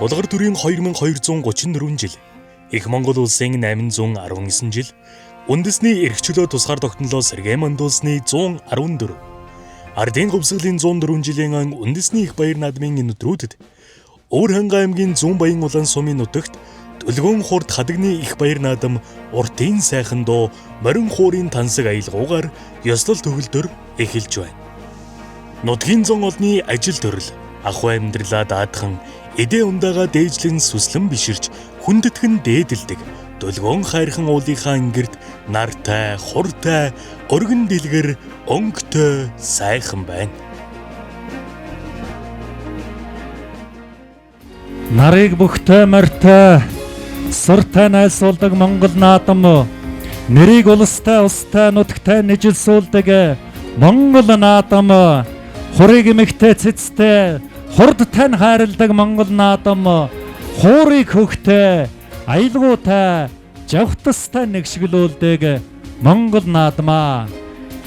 Тулгар төрийн 2234 жил, их Монгол улсын 819 жил, үндэсний эрх чөлөө тусгаар тогтнолоо сэргээн мандуулсны 114, ардын говьсгалын 104 жилийн ан үндэсний их баяр наадмын энэ өдрүүдэд Өвөр ханга аймгийн Зүүн Баян улаан сумын нутагт Төлгөөн хурд хадагны их баяр наадам уртын сайхан дуу морин хуурын тансаг аялгаугаар ёслол төгөлдөр эхэлж байна. Нутгийн зон олны ажил төрөл ахуй амьдралаа даатхан эдээ ундаага дээжлэн сүслэн биширч хүндэтгэн дээдэлдэг Төлгөөн хайрхан уулынхаа ингэрд нартай, хуртай, өргөн дэлгэр, өнгөтэй сайхан байна. Нарыг бүхтэй морьтой суртай найсуулдаг Монгол наадам, нэрийг улстай нутагтай нэжилсүүлдэг Монгол наадам, хурыг эмэгтэй цэцтэй хурдтай хайрладаг Монгол наадам, хуурыг хөхтэй аялгуутай жавхтастай нэгшгэлүүлдэг Монгол наадмаа.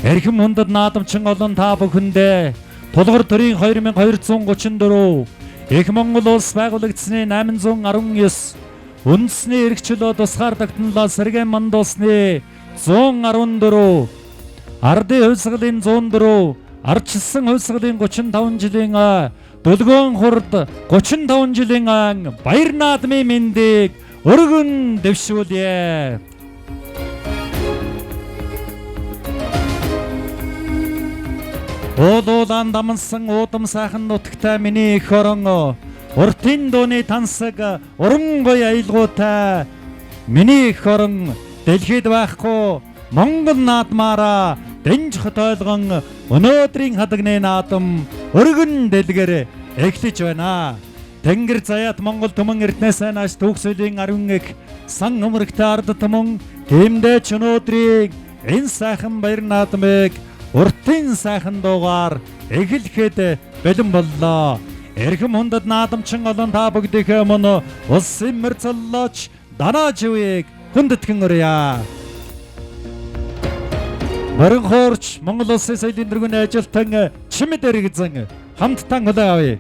Эрхэм хүндэт наадамчин олон та бүхэндээ Тулгар төрийн 2234 их Монгол улс байгуулагдсны 819 үндэсний эрх чөлөө тусгаар тогтнолоо сэргээн мандуулсны 114, ардын хувьсгалын 104, ардчилсан хувьсгалын 35 жилийн Төлгөөн хурд 35 жилийн баяр наадмын мэндийг өргөн дэвшүүлье. Уулуулан дамсан уудам сайхан нутагтай миний эх орон, уртын дууны тансаг уран гоё аялгуутай миний эх орон, дэлхийд байхгүй Монгол наадмаараа дэнж хотойлгон өнөөдрийн хадагны наадам өргөн дэлгэр эхлэж байна. Тэнгэр заяат Монгол түмэн эрднээсээ нааш төгсөлийн ариун их сан өмөрөгтэй ард түмэн тэмдээч өнөөдрийг энэ сайхан баяр наадмыг уртын сайхан дуугаар эхлэхэд бэлэн боллоо. Эрхэм хүндэт наадамчин олон та бүгдийнхээ мөн улсын мөр цоллооч данаа живийг хүндэтгэн өрье. Морин хуурч Монгол улсын соёлын дэргэний ажилтан чимэд эргэзэн хамттан хөдөө авъя.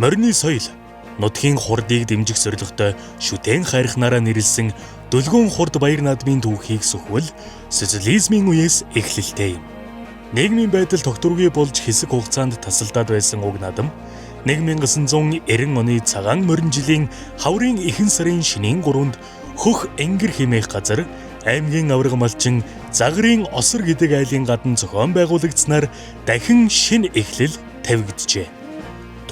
Морины соёл нутгийн хурдыг дэмжих зорилготой шүтэн хайрхнаараа нэрлсэн Дөлгөөн хурд баяр наадмын түүхийг сүхвэл социализмын үеэс эхлэлтэй юм. Нийгмийн байдал тогтворгүй болж хэсэг хугацаанд тасалдаад байсан уг наадам 1990 оны цагаан морин жилийн хаврын эхэн сарын шинийн 3-нд хөх энгэр хэмээх газар аймгийн авраг малчин Загрын Осор гэдэг айлын гадна зохион байгуулагдсанаар дахин шинэ эхлэл тавигджээ.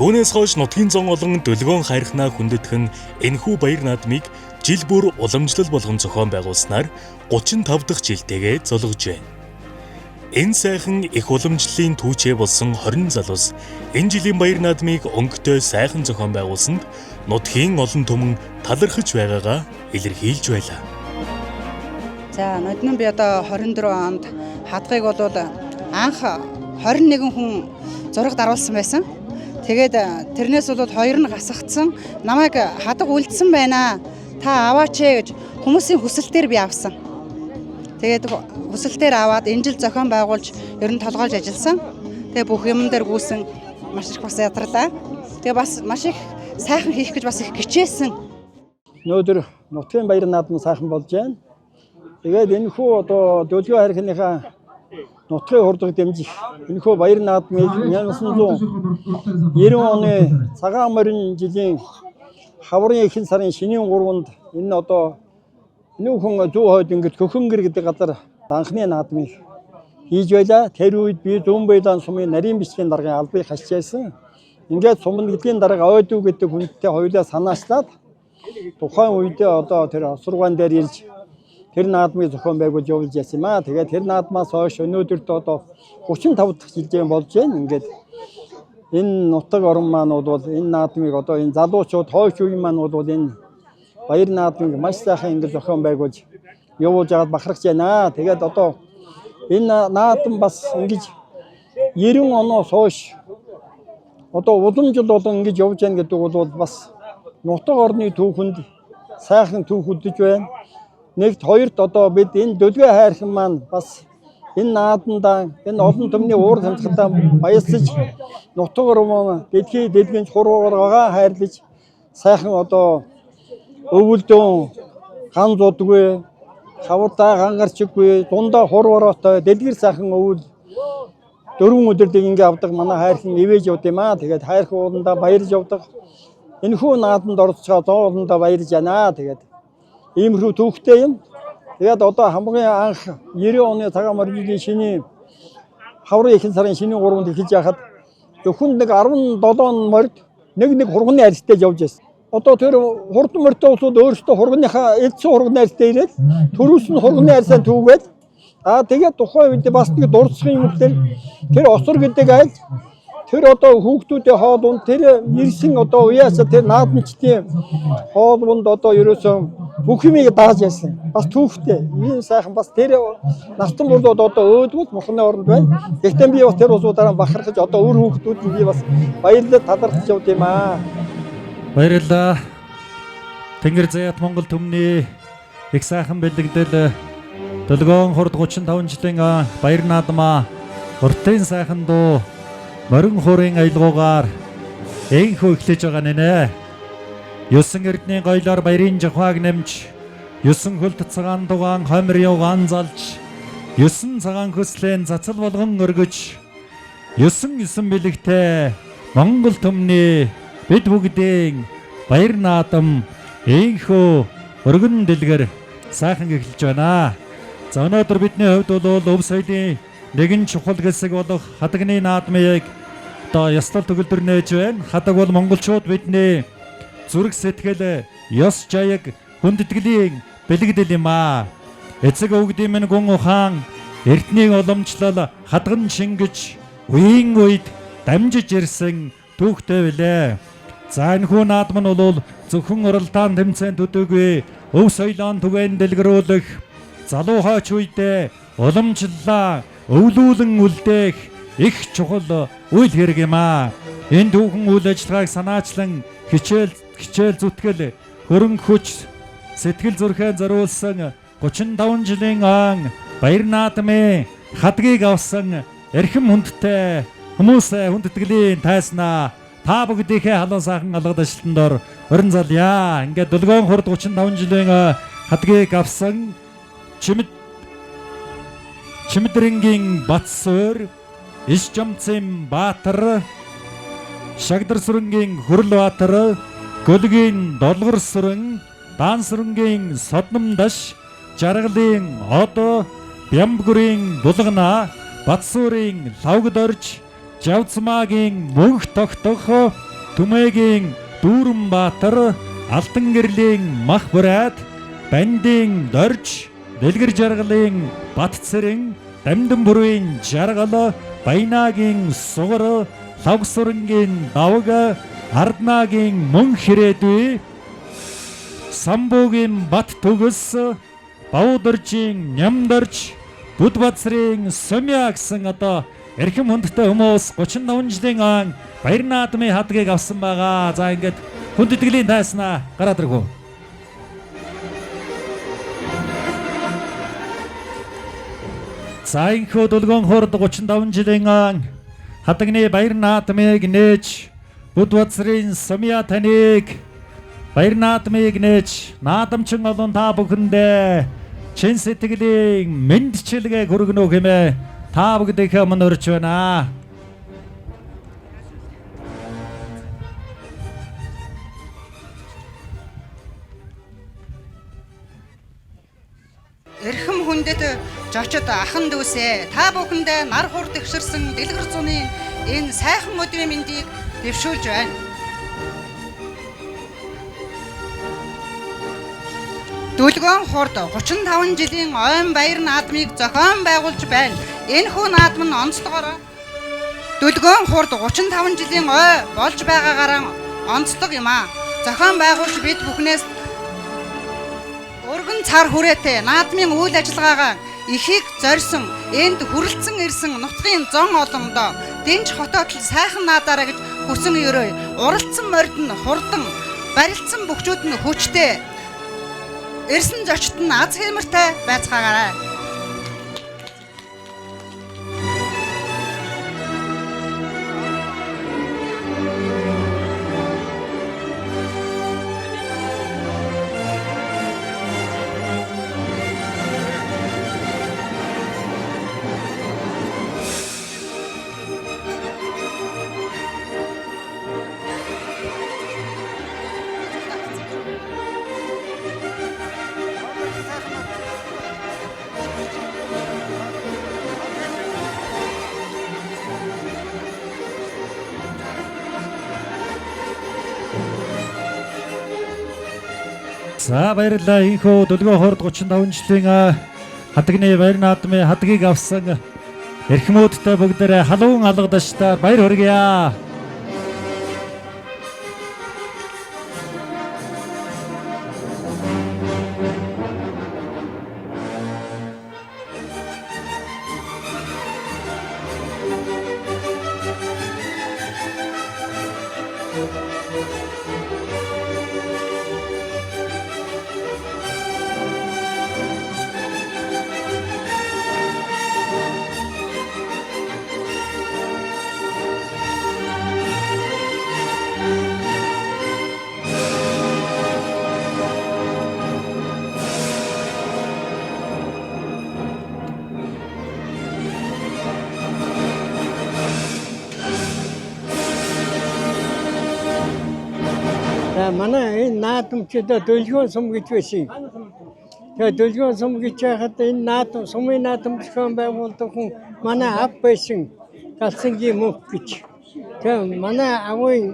Түүнээс хойш нутгийн зон олон Дөлгөөн хайрхнаа хүндэтгэн энэхүү баяр наадмыг жил бүр уламжлал болгон зохион байгуулснаар 35 дахь жилтэйгээ золгожээ. Энэ сайхан их уламжлалын түүчээ болсон 20 залуус энэ жилийн баяр наадмыг өнгөтэй сайхан зохион байгуулсанд нутгийн олон түмэн талархаж байгаагаа илэрхийлж байлаа. За нодны би одоо 24 онд хадгыг бол анх 21 хүн зураг даруулсан байсан. Тэгээд тэрнээс бол 2 нь гасгацсан. Намайг хадга үлдсэн байна. Та аваач гэж хүмүүсийн хүсэлтээр би авсан. Тэгээд хүсэлтээр аваад энэ жил зохион байгуулж ер нь толгойлж ажилласан. Тэгээд бүх юм дээр гүйсэн маш их бас ядарлаа. Тэгээд бас маш их сайхан хийх гэж бас их хичээсэн. Өнөөдөр нутгийн баяр наадам сайхан болж байна. Тэгээд энэхүү одоо Дөлгөөн хайрхныхаа нутгийн хурдыг дэмжих энэхүү баяр наадмыг 1990 оны цагаан морин жилийн хаврын эхэн сарын шинийн 3-нд энэ одоо нүүхэн зүү хойд ингээд Хөхөнгөр гэдэг газар анхны наадмыг хийж байлаа. Тэр үед би Зүүн Баялаан сумын нарийн бичгийн даргын албыг хашижсэн. Ингээд сумын гэдгийн дарга Ойдуу гэдэг хүнтэй хоёулаа санаачлаад тухайн үедээ одоо тэр осургаан дээр ирж тэр наадмыг зохион байгуулж явуулж яасан юм аа. Тэгээд тэр наадмаас хойш өнөөдөрт одоо 35 дахь жилийн болж байна. Ингээд энэ нутаг орон маань бол энэ наадмыг одоо энэ залуучууд хойш үеийн маань бол энэ баяр наадмыг маш сайхан ингэж зохион байгуулж явуулж байгаад бахархаж байна. Тэгээд одоо энэ наадам бас ингэж 90 оноос хойш одоо улам жил болон ингэж явж байна гэдэг бол бас нутаг орны түүхэнд сайхан түүхүүдж байна. Нэгт хоёрт одоо бид энэ Дөлгөөн хайрхан маань бас энэ наадамдаа энэ олон түмний уур амьсгалаа баярлаж нутаг орон дэлхийн хуруугаар хайрлаж сайхан одоо өвөлдөн ган зудгүй хавртаа гангарчгүй дундаа хурууроотой дэлгэр сайхан өвөл 4 өдрийг ингээ авдаг манай хайрхан ивэж явд юм аа. Тэгээд хайрхан ууландаа баярлж явдаг. Энэхүү наадамд орцгоо зоолондоо баярлж байна. Тэгээд иймэрхүү түүхтэй юм. Тэгээд одоо хамгийн анх 90 оны цагаан морины шинийн хаврын эхэн сарын шинийн 3-нд эхэлж яхад зөвхөн нэг 17 морд нэг хурганы арьстай явж байсан. Одоо тэр хурдан морьтой улсууд өөрсдөө хурганыхаа эдсэн хурганы арьстай ирээд төрөөс нь хурганы арьсаа түүгээд тэгээд тухайн үед бас нэг дурсахын юм тэр Осор гэдэг айл тэр одоо хүүхдүүдийн хоолунд тэр ирсэн одоо уяасаа тэр наадамчдын хоолунд одоо ерөөсөө бүх юмыг дааж яасан. Бас түүхтэй. Ийм сайхан бас тэр нартан болоод одоо өөдгөл мохны оронд байна. Гэхдээ би бас тэр улсуудаараа бахархаж одоо өөр хүүхдүүд би бас баярлалаа талархаж явд юм аа. Баярлалаа. Тэнгэр заяат Монгол түмний их сайхан бэлэгдэл Дөлгөөн хурд 35 жилийн баяр наадмаа уртын сайхан дуу морин хурын аялгуугаар энхүү эхлэж байгаа нэ. 9 эрдний гоёлоор баярын жахваг нэмж 9 хөлт цагаан дугаан хомир явгаан залж 9 цагаан хөслэн цацал болгон өргөж 9 бэлэгтэй Монгол түмний бид бүгдийн баяр наадам энхүү өргөн дэлгэр сайхан эхэлж байна. За өнөөдөр бидний хувьд бол өв соёлын нэгэн чухал хэсэг болох хадагны наадмыг одоо ёслол төгөлдөр нээж байна. Хадаг бол монголчууд бидний зүрх сэтгэл, ёс жаяг, хүндэтгэлийн бэлэгдэл юм аа. Эцэг өвгдийн минь гүн ухаан эртнийг уламжлал хадган шингэж үеийн үед дамжиж ирсэн түүхтэй билээ. За энэ хүн наадам нь бол зөвхөн уралдаан тэмцээн төдийгүй өв соёлын түгээн дэлгэрүүлэх залуу хойч үедээ уламжлалаа өвлүүлэн үлдээх их чухал үйл хэрэг юм аа. Энэ түүхэн үйл ажиллагааг санаачлан хичээл зүтгэл хөрөнгө хүч сэтгэл зүрхээ зориулсан 35 жилийн он баяр наадмын хадгийг авсан эрхэм хүндтэй хүмүүсээ хүндэтгэлийн тайснаа та бүгдийнхээ халуун сайхан алгад ажилтан дор орон залъя. Ингээд Дөлгөөн хурд 35 жилийн хадгийг авсан Чимэдрэнгийн Батсуур, Ишжамцын Баатар, Шагдар сүрэнгийн Хөрлбаатар, Гөлгийн Долгор сүрэн, Даан сүрэнгийн Содномдаш, Жаргалын Од, Бямбгүрийн Булгана, Батсуурын Лавгдорж, Жавцмаагийн Мөнх Тогтох, Түмээгийн Дүүрэнбаатар, Алтан гэрлийн Мах Бурайд, Бандийн Дорж, Дэлгэр жаргалын Батцэрэн, Дамдан бүрийн Жаргал, Баянагийн Сугар, Лавгсүрэнгийн Давга, Арднагийн Мөн Хэрээдүй, Самбуугийн Бат Төгс, Баудоржийн Нямдорж, Будбацрын Сумья гэсэн одоо эрхэм хүндтэй хүмүүс 35 жилийн он баяр наадмын хадгийг авсан байгаа. За ингээд хүндэтгэлийн тайснаа гараад иргүү. За инхүү Дөлгөөн хурд 35 жилийн он хадагны баяр наадмыг нээж Будбацрын Сумья таныг баяр наадмыг нээж наадамчин олон та бүхэндээ чин сэтгэлийн мэндчилгээ хүргэнө хэмээн та бүгдийнхээ өмнө урьж байна. Эрхэм хүндэт жочод ахан дүүсээ та бүхэндээ нар хурд ихширсэн дэлгэр зуны энэ сайхан өдрийн мэндийг дэвшүүлж байна. Дөлгөөн хурд 35 жилийн ойн баяр наадмыг зохион байгуулж байна. Энэхүү наадам нь онцлогоор Дөлгөөн хурд 35 жилийн ой болж байгаагаараа онцлог юм аа. Зохион байгуулж бид бүхнээс өргөн цар хүрээтэй наадмын үйл ажиллагаагаа ихийг зорьсон энд хүрэлцэн ирсэн нутгийн зон олондоо дэнж хотоотл сайхан наадаараа гэж хүсэн өрөө уралцсан морд нь хурдан барилдсан бөхчүүд нь хүчтэй эрсэн зочд нь аз хэмэртэй байцгаагаарай. За баярлалаа. Инхүү Дөлгөөн хурд 35 жилийн хадагны баяр наадмын хадгийг авсан эрхмүүдтэй бүгдээрээ халуун алгадаштай баяр хүргье. Манай энэ наадамчдаа Дөлгөөн сум гэж байсан. Тэгээ Дөлгөөн сум гэж яхад энэ наадам сумын наадам зохион байгуулдаг хүн манай ав байсан Галсангийн Мөнх гэж. Тэгээ манай агуйн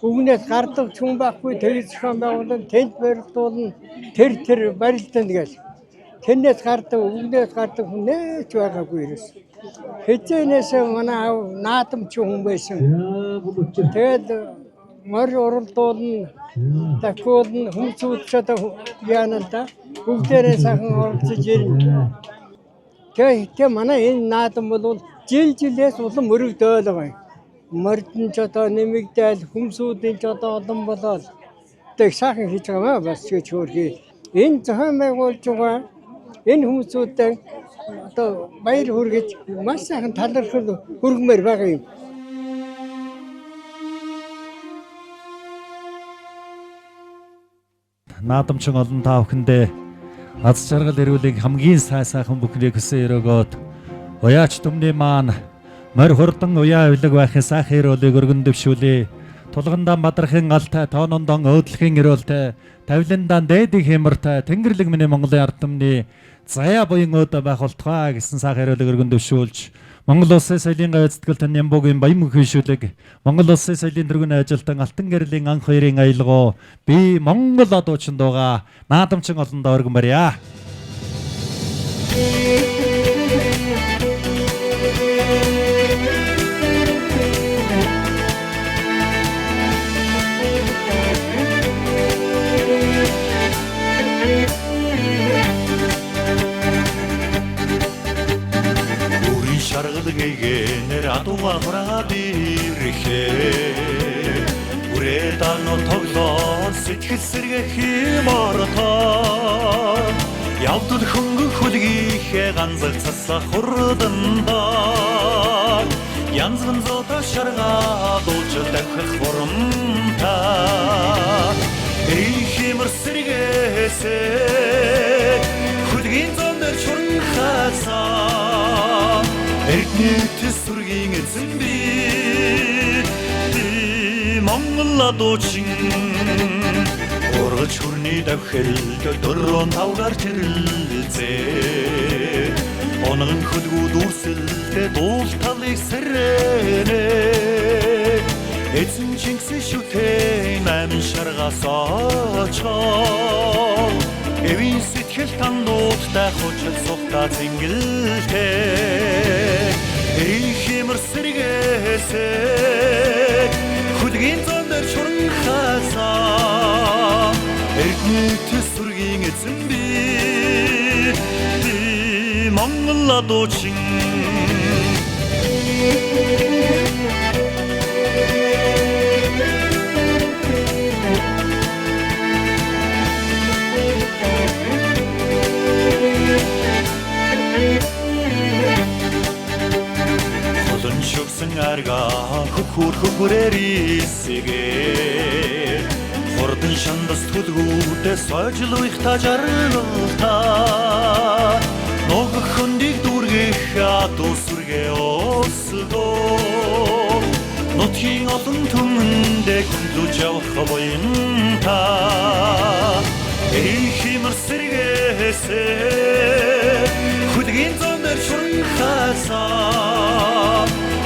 бүгнээс гардаг хүн байхгүй тэр зохион байгуулалт тэнд барилдуулна тэр барилдана гэж. Тэрнээс гардаг бүгнээс гардаг хүн нээч байгаагүй ерөөс. Хэзээнээс манай аав наадамч хүн байсан. Тэгээд морь уралдуулна дахиулна хүмүүсүүд яана л да бүгдээрээ сайхан оролцож ирнэ. Тэгээ манай энэ наадам бол жилээс улам өргөдөөл байгаа юм. Мордон ч одоо нэмэгдээл хүмүүсүүдийн ч одоо олон болоод тэг сайхан хийж байгаа бас ч хөөрхий. Энэ зохион байгуулж байгаа энэ хүмүүсүүдээ одоо баяр хүргэж маш сайхан талархал хүргэмээр байгаа юм. Наадамчин олон та бүхэндээ аз жаргал эрүүлэг хамгийн сайхан бүхнийг хүсэн өрөөгөөд уяач түмний маань морь хурдан уяа авилаг байхын сайхан эрүүлэг өргөн дэвшүүлээ. Тулгандаан бадрахын алтай, тоонондон өөдлөхийн эрүүлтэй, тавиландаан дээдийн хямартай, Тэнгэрлэг миний Монголын ард түмний заяа буян өөдө байх болтугай гэсэн сайхан эрүүлэг өргөн дэвшүүлж Монгол Улсын соёлын гавь эзэдгэлтэн Нямбугийн баян мөнхөйшүүлэг Монгол Улсын соёлын төргөний ажилтан Алтан гэрлийн анх хоёрын аялгау би Монгол одуучин дууга наадамчин олондоо өргөн барья. Шаргалгэгэнэр адууга хураад ирэхээ үрээд арно тоглоо сэтгэл сэргэх юм ортоо явдал хөнгөн хүлгийхээ ганцар цасаа хурдандаа янзган зота шаргаа дуулж давхах хурамтаа ихимэр сэргээсээ хүлгийн зондэр чурн хасаа Эрдэнэт сүргийн эзэн би Монгол одуучин ургач хүрний давхилд дөрөв тавгаар чирлэлцээ Онгон хөдгүү дүүрсэлдэ дуул талыг сэрэнэ Эзэн чингсэн шүтэн амин шаргаас очоо Эвийн сэтгэл тандуудтай хожил сухта зингэлтэй Ихимэр сэргээсээ хүлгийн зондэр чурн хасаа Эрдэнэт сүргийн эзэн би Монгол одуучин Шүгсэн арга хөхөрээр исгээ Хурдан шандас төлгүүдээ сойжл уих та жаргалтай Ног хөндийг дүүргэх адуу сүргээ осдоо Нутгийн олон түмэндээ хүнлүүж явах буянтай Ихимэр сэргээсээ хүлгийн зондэр чурн хасаа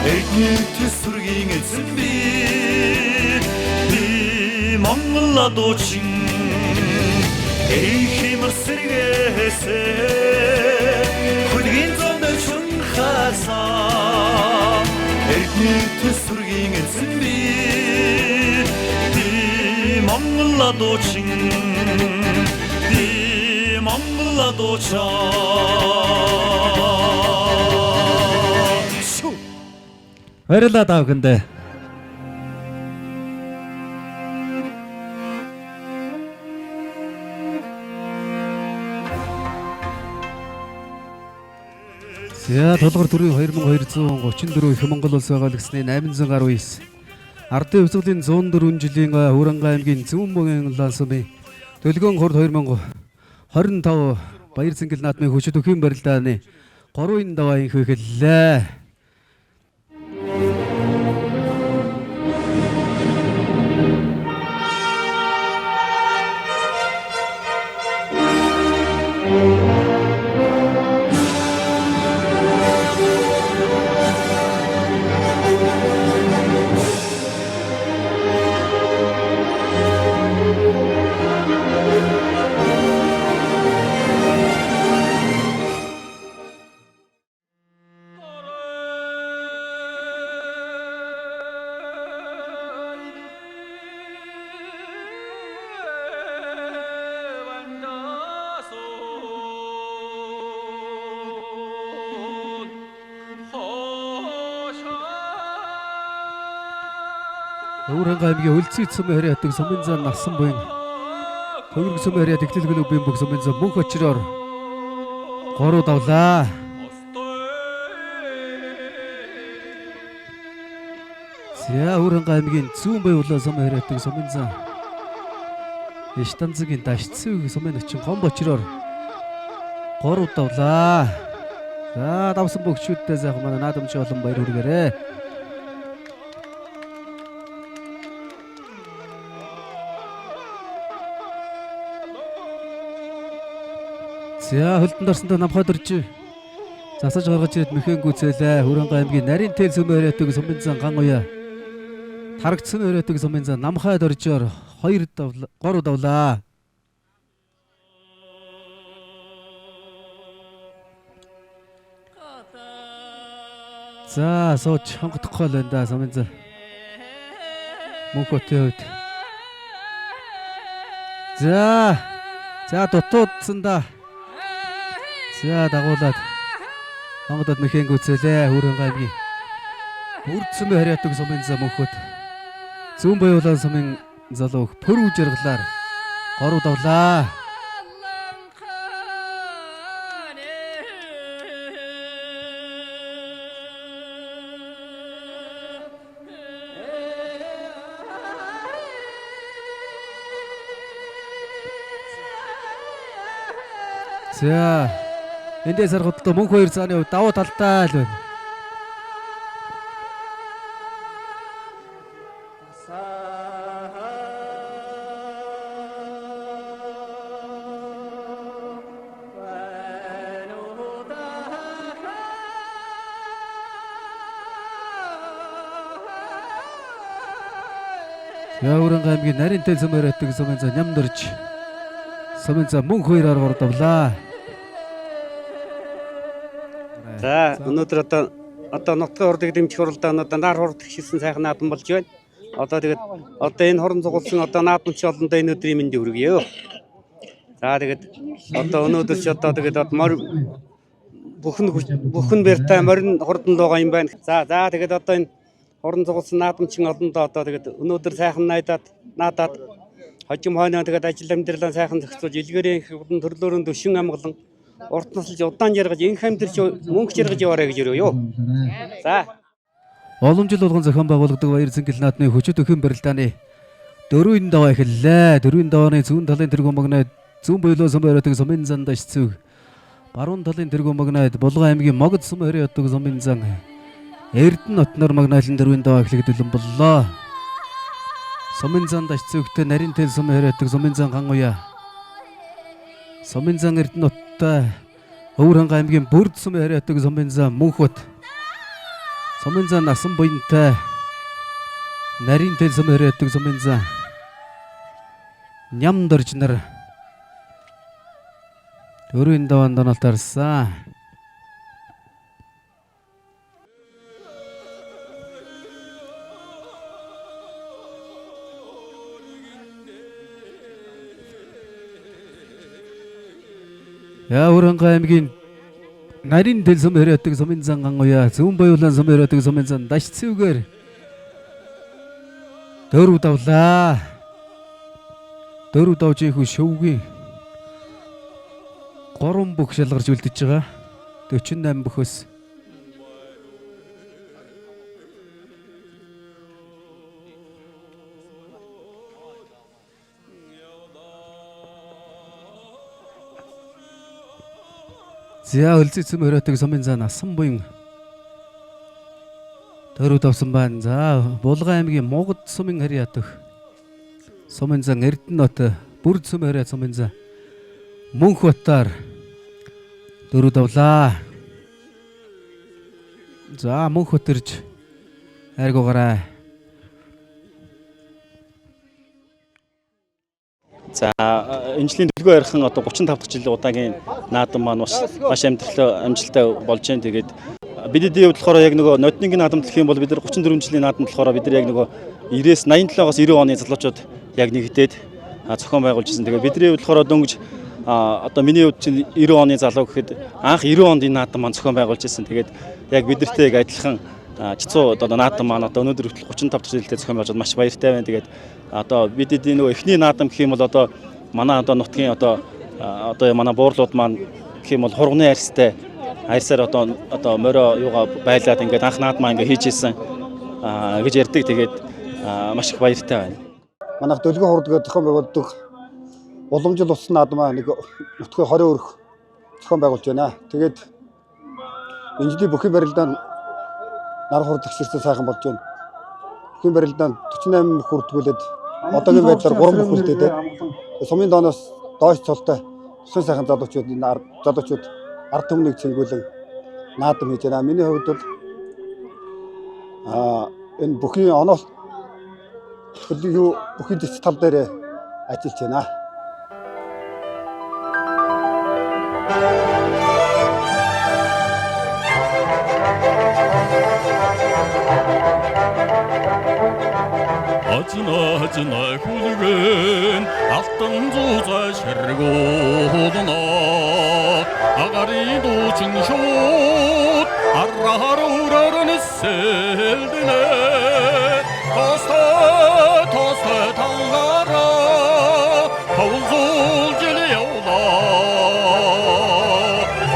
Эрдэнэт сүргийн эзэн би Монгол одуучин ихимэр сэргээсээ хүлгийн зондэр чурн хасаа Эрдэнэт сүргийн эзэн би Монгол одуучин Монгол одуучин Баярлалаа та бүхэндээ. За тулгар төрийн 2234 их Монгол улс байгаа гэснээр 819 Ардын хувьцлын 104 жилийн Хөрөнгө аймгийн Зүүнбөгийн лансумын төлгөөн хурд 2025 баяр цэнгэл наадмын хүчит өхийн барилдааны 3 даваа инх эхэллээ. Өвөрхангай аймгийн Өлцөй цэм харьяа ятдаг сумын зан насан буян төгөрг цэм харьяа тэглэлгэн үбийн бүх сумын зан мөнх очроор 3 давлаа. За Өвөрхангай аймгийн зүүн баяулаа сум харьяа ятдаг сумын зан Эштанцгийн дашцэг сумын очин гомб очроор 3 давлаа. За давсан бөгчүүдтэй сайхан манай наадамч олон баяр хүргээрэй. За хөлдөнд орсондоо намхаад орж засаж гаргаж ирээд мөхийн гүцээлээ. Хөрөнгө аймгийн нарийн тэл сүм өрөөдөг сумын зан ган уяа. Тарагцсан өрөөдөг сумын зан намхаад оржоор 2 давлаа 3 давлаа. За сууж хонгодохгүй л энэ да сумын зан. Мөнхөтэй үед. За дутуудсан да. За дагуулад хонгодод мөхийн гүцээлээ. Хөрөнгө аймгийн бүрдсэн харьяатаг сумын зам мөнхөд зүүн баяулаа сумын залууг пөрөв жаргалаар 3 давлаа. За эндээс харахад мөнх 2 цааны хувь давуу талтай л байна. Өвөрхангай аймгийн нарийн тэл сүм өрөөдөг сумын зан нямдэрж сумын зан мөнх 2-аар гордовлаа. За өнөөдөр одоо нутгийн хурлыг дэмжих хуралдаанууд нар хурд гişсэн сайхан наадам болж байна. Одоо энэ хорон цугулсан одоо наадамч олондоо энэ өдрийн мэндийг хүргье. За одоо өнөөдөр ч одоо бүхэн бэртэй морин хурдан луугаа юм байна. За одоо энэ хорон цугулсан наадамчин олондоо одоо өнөөдөр сайхан наадаад хожим хойноо ажил амьдралаа сайхан зохицуулж илгээрийн хурдан төрлөөрөнд өшин амгалан урт наслж удаан жаргаж инх амьдрч мөнгө жаргаж яваарай гэж өрөө юу. За. Олон жил болгон зохион байгуулагддаг Баяр Цэнгэл наадмын хүчит өхөн барилдааны 4 даваа эхэллээ. 4 давааны зүүн талын тэргуун магнайд зүүн баялуу сум өрөөдөг сумын зан дашцэг. Баруун талын тэргуун магнайд Булган аймгийн Могод сум өрөөдөг сумын зан Эрдэнэ нотноор магнайлан 4 даваа эхлэгдүүлэн боллоо. Сумын зан дашцэгтэй нарийн тэл сум өрөөдөг сумын зан ган уяа. Сумын зан Эрдэнэ ноттой Өвөрхангай аймгийн бүрд сум өрөөдөг сумын зан мөнхөд. Сумын зан насан буянтай нарийн тэл сум өрөөдөг сумын зан нямдэрж нар 4 даваанд доноолт арсан. Өвөрхангай аймгийн нарийн тэл сум өрөөдөг сумын зан ган уяа зүүн баяулаан сум өрөөдөг сумын зан дашцэвгээр 4 давлаа. 4 давж ийхүү шөвгийн 3 бүх шалгарч үлдэж байгаа. 48 бүхөөс За Өлцөй цэм өрөөдөг сумын зан насан буян 4 давсан байна. За Булган аймгийн Могод сумын харьяатах сумын зан Эрдэнэ нот бүрд сум харьяа сумын зан мөнх батаар 4 давлаа. За мөнх батэрж хайргуугаарай. За энэ жилийн төлгөө ярих одоо 35 дахь жилийн удаагийн наадам маань маш амжилттай болж байна. Тэгээд бидний хувьд болохоор яг нөгөө нодныг наадамд гэх юм бол бид нар 34 жилийн наадамд болохоор бид нар яг нөгөө 90-87-оос 90 оны залуучууд яг нэгдээд зохион байгуулж ирсэн. Тэгээд бидний хувьд болохоор дөнгөж одоо миний хувьд чинь 90 оны залуу гэхэд анх 90 онд энэ наадам маань зохион байгуулж ирсэн. Тэгээд яг бид нартэй яг адилхан жицүү одоо наадам маань одоо өнөөдөр хүртэл 35 дахь жилдээ зохион байгуулж маш баяртай байна. Тэгээд одоо бид эдийн нөгөө эхний наадам гэх юм бол одоо манай одоо нутгийн одоо манай буурлууд маань гэх юм бол хурганы арьстай арьсаар одоо морио юугаа байлаад ингээд анх наадмаа ингээд хийж ийсэн гэж ярьдаг. Тэгээд маш их баяртай байна. Манайх Дөлгөө хурд зохион байгуулдаг уламжил ус наадмаа нэг өтгөө 20 өрх зохион байгуулж байна. Тэгээд энэ жилийн бүхий барилдаанд нар хурд zegшэрсэн сайхан болж байна. Бүхий барилдаанд 48 хүрдгүүлээд одоогийн байдлаар 3 хүрдээд сумын дооноос доош цолтой бүхэн сайхан залуучууд залуучууд ард түмнийг цэнгүүлэн наадам хийж байна. Миний хувьд бол энэ бүхий оноос бүхий дэс тал дээр ажиллаж байна. Ажна хүлгэн алтан зузаа ширгүүднэ агари дуучин шууд арраарууран сэлдэнэ тоста талгара хавзуулжил явла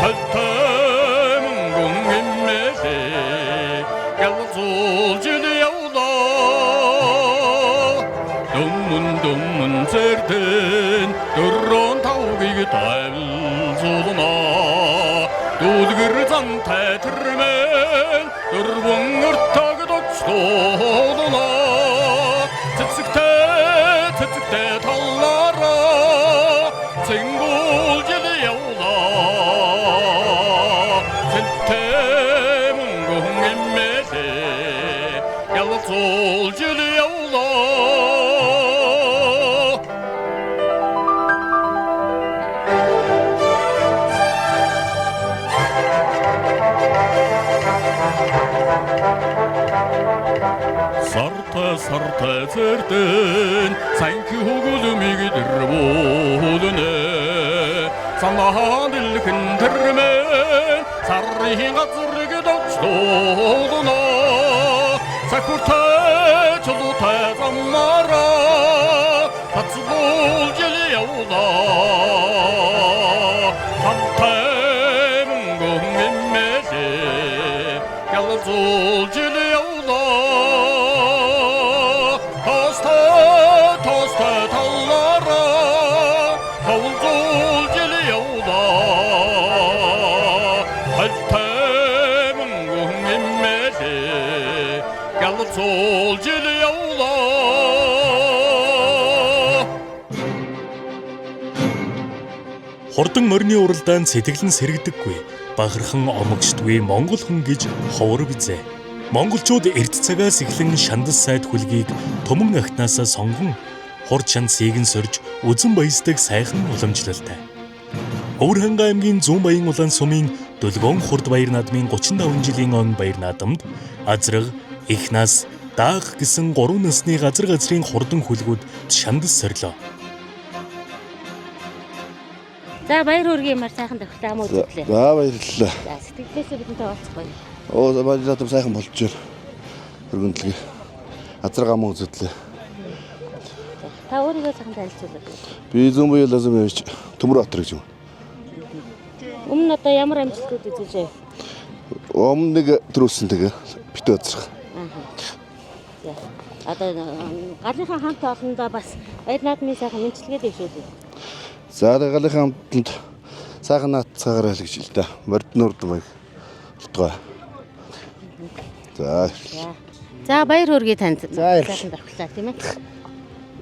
тэлтэмгүн эммэсэ гэлзуулжил явла Dummun zerden dörron taugi talzulna Dudgir zante termen dörvungur tagdokstolna Titsikte tallara Tsingulgil yawla Tittemungung emmese Yalzulgil yawla Sarta zerden sanki hugulumig dirbolune Sanahan dilkin termen sarrihin atzırgı dokstoluna Sakurta çuluta zammara tatsbol geli yavla Hamtemun emmesi yalzul geli yavla Tosta tallara havuzul geliyorda Haltemun emmesi galzul geliyorda Хурдан морины уралдаанд сэтгэл нь сэргдэггүй, бахархан омогшдгүй монгол хүн гэж ховор бизээ. Монголчууд эрт цагаас эхлэн шандас сайд хүлгийг төмөн ахтнаасаа сонгон хурд шандсыг нь сорж үзэн баясдаг сайхан уламжлалтай. Өвөрхангай аймгийн Зүүн Баян улаан сумын Дөлгөөн хурд баяр наадмын 35 жилийн он баяр наадамд азраг, ихнаас, даах гэсэн 3 насны газрын хурдан хүлгүүд шандас сорлоо. За баяр хүргэе ямар сайхан төвхтэй ам үзлээ. За баярлалаа. За сэтгэлээсээ бидэнтэй уулзах гоё. Баяр наадам сайхан болж байна. Хөргөндлөг. Азраг ам үзлээ. Та өөрийгөө сайхан танилцуулаад. Би Зүүн Баян Лазмович Төмөрбаатар гэж юм. Өмнө одоо ямар амжилтууд үзүүлжээ? Өмнө нэг төрүүлсэн тэгээ битүү азраг. За одоо галынхаа хамт олондоо бас баяр наадмын сайхан мэдчилгээ дэвшүүлээ. За галынхаа хамтанд сайхан наацгаарай л гэж л да. Морднорд маяг болтгоо. За баяр хүргэе танд. Сайхан давхлаа тийм ээ.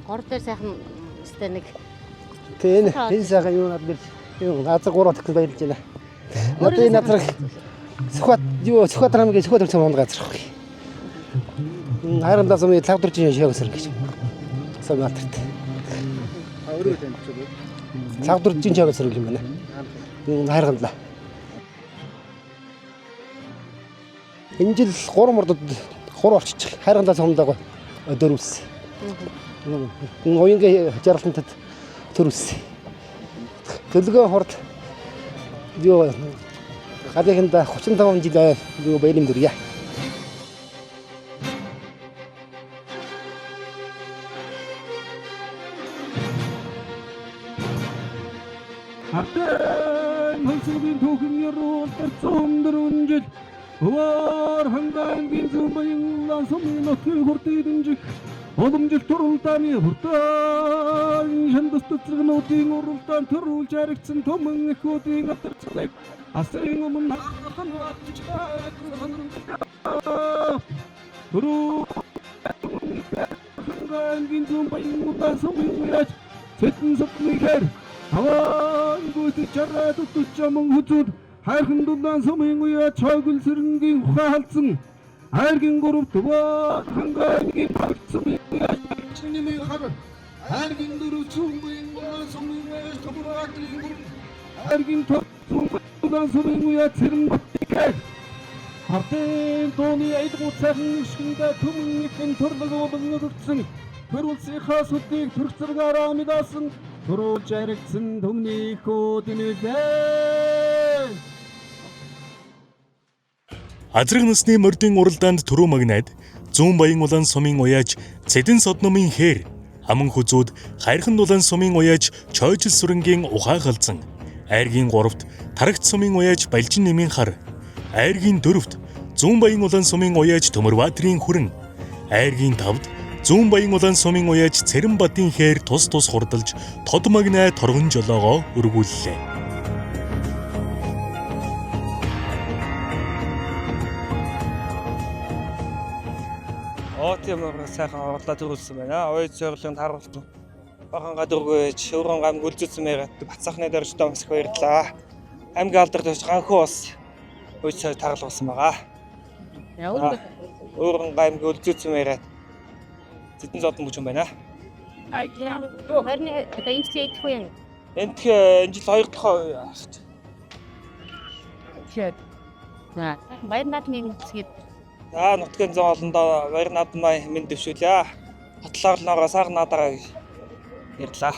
Гор дээр сайхан өстэй нэг. Энэ сайхан юу надад азраг 3 дахин баярлж байна. Одоо энэ азраг Сүхбаатар аймгийн Сүхбаатар цамын газар. Хайрандаа сумын Лавдуржин шоог сэргэж. Сүхбаатарт. Өөрөө танилцуулъя. Лавдуржин шоог сэргэж юм байна. Хайргандлаа. Энэ жил 3 мордод 3 орчиж хайрандаа сумдаа дөрвс. Уянгийн жаргалтанд төрүүлсэн. Дөлгөөн хурд юу галынхаа 35 жил юу баярын дүрья. Артын хөлсөгийн түүхэн яруултар цомдрын жил Өвөр хангаангийн зүмбаянлан сумын нотгийн хүртэйдэнжих Боломжил турулдааны хүртэн шандастцэгнүүдийн уралдаан төрүүлж харигдсан томон эхүүдийн атарцлыг асрын өмнө хахан ватч Түрүү хангаангийн зүмбаянлан сумын үеж цэтэн сотмихэр Аван гүйт чараад утчамон хүзүүд хайрхан дулаан сумын үе чойгол сэрэнгийн ухаан халдсан хайргийн гурав төвөө хангаангийн багцмын чиний хар хайргийн дөрөв чумын сумын үе төвраатрийн гурав хайргийн төвөө сумын үе цэрэн батгай хартын тооны айдгуу цахан шиндэ төмөн ихэн төрлөгөө бэлгэрсэн хөрүүлсийн хасуудыг төрх зэрэгаараа мэдсэн төрүүлж харигдсан төмний кодинэлээ Азраг насны мордын уралдаанд Түрүү магнайд зүүн баян улаан сумын уяаж цэдэн содномын хээр аман хүзүүд хайрхан дулаан сумын уяаж чойжил сүрэнгийн ухаа галзан айргийн 3-т тарагт сумын уяаж балжин нэмийн хар айргийн 4-т зүүн баян улаан сумын уяаж Төмөрбаатрийн хүрэн айргийн 5-т зүүн баян улаан сумын уяаж Цэрэнбатын хээр тус хурдалж тод магнай торгон жолоогоо өргүүллээ. Тийм сайхан орлоо төрүүлсэн байна. Ой зорилгын харуулсан. Бахан гадаргүйч өргөн гам гүлзүүлсэн байгаад Бацаахны дөрж домсох баярлаа. Аймгийн алдарт төч ганхуу бас ой цай тагалуулсан байгаа. Яа. Өргөн гам гүлзүүлсэн байгаад зэтэн зодон бүжин байна. Харин одоо энэ жил идэх үе. Энэ жил 2 дахь Тэгээд баяр наадмын мэцгээд нутгийн зам олондоо баяр наадмаа минь дэвшүүлээ. Батлаарнаараа сайхан наадараа ярьлаа.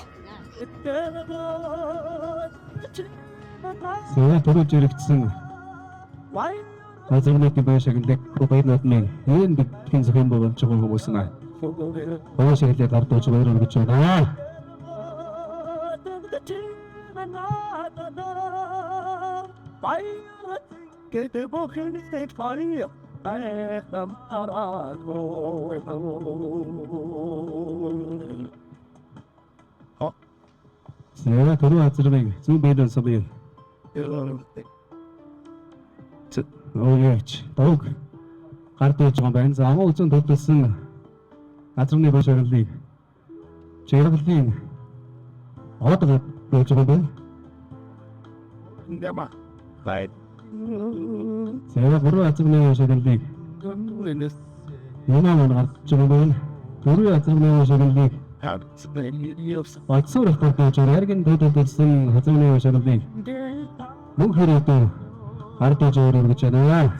Сая төрөж ирэгдсэн Азрагнуудын баяр шагналыг баяр наадмын энэ бидний зөвхөн болж байгаа хүмүүс наа. Баяр шагналыг гардууж баяр өргөж байна. Get boken state for you. Сая төрөө азрагыг зүүн баярын сумын Өөч дог гардууж байгаа байна. За амуу зүүн төлөвлөсөн азрагны баяр шагналыг чиглэлийн одод болж байгаа байна. Яма. Бай. Сая бүрэн азрагны баяр шагналыг Нэмэн гарч байгаа байна. Төрөө азрагны баяр шагналыг Батсуур хатаж яргийн төлөвлөсөн азрагны баяр шагналыг мөн хэрэг гардууж өргөж байна.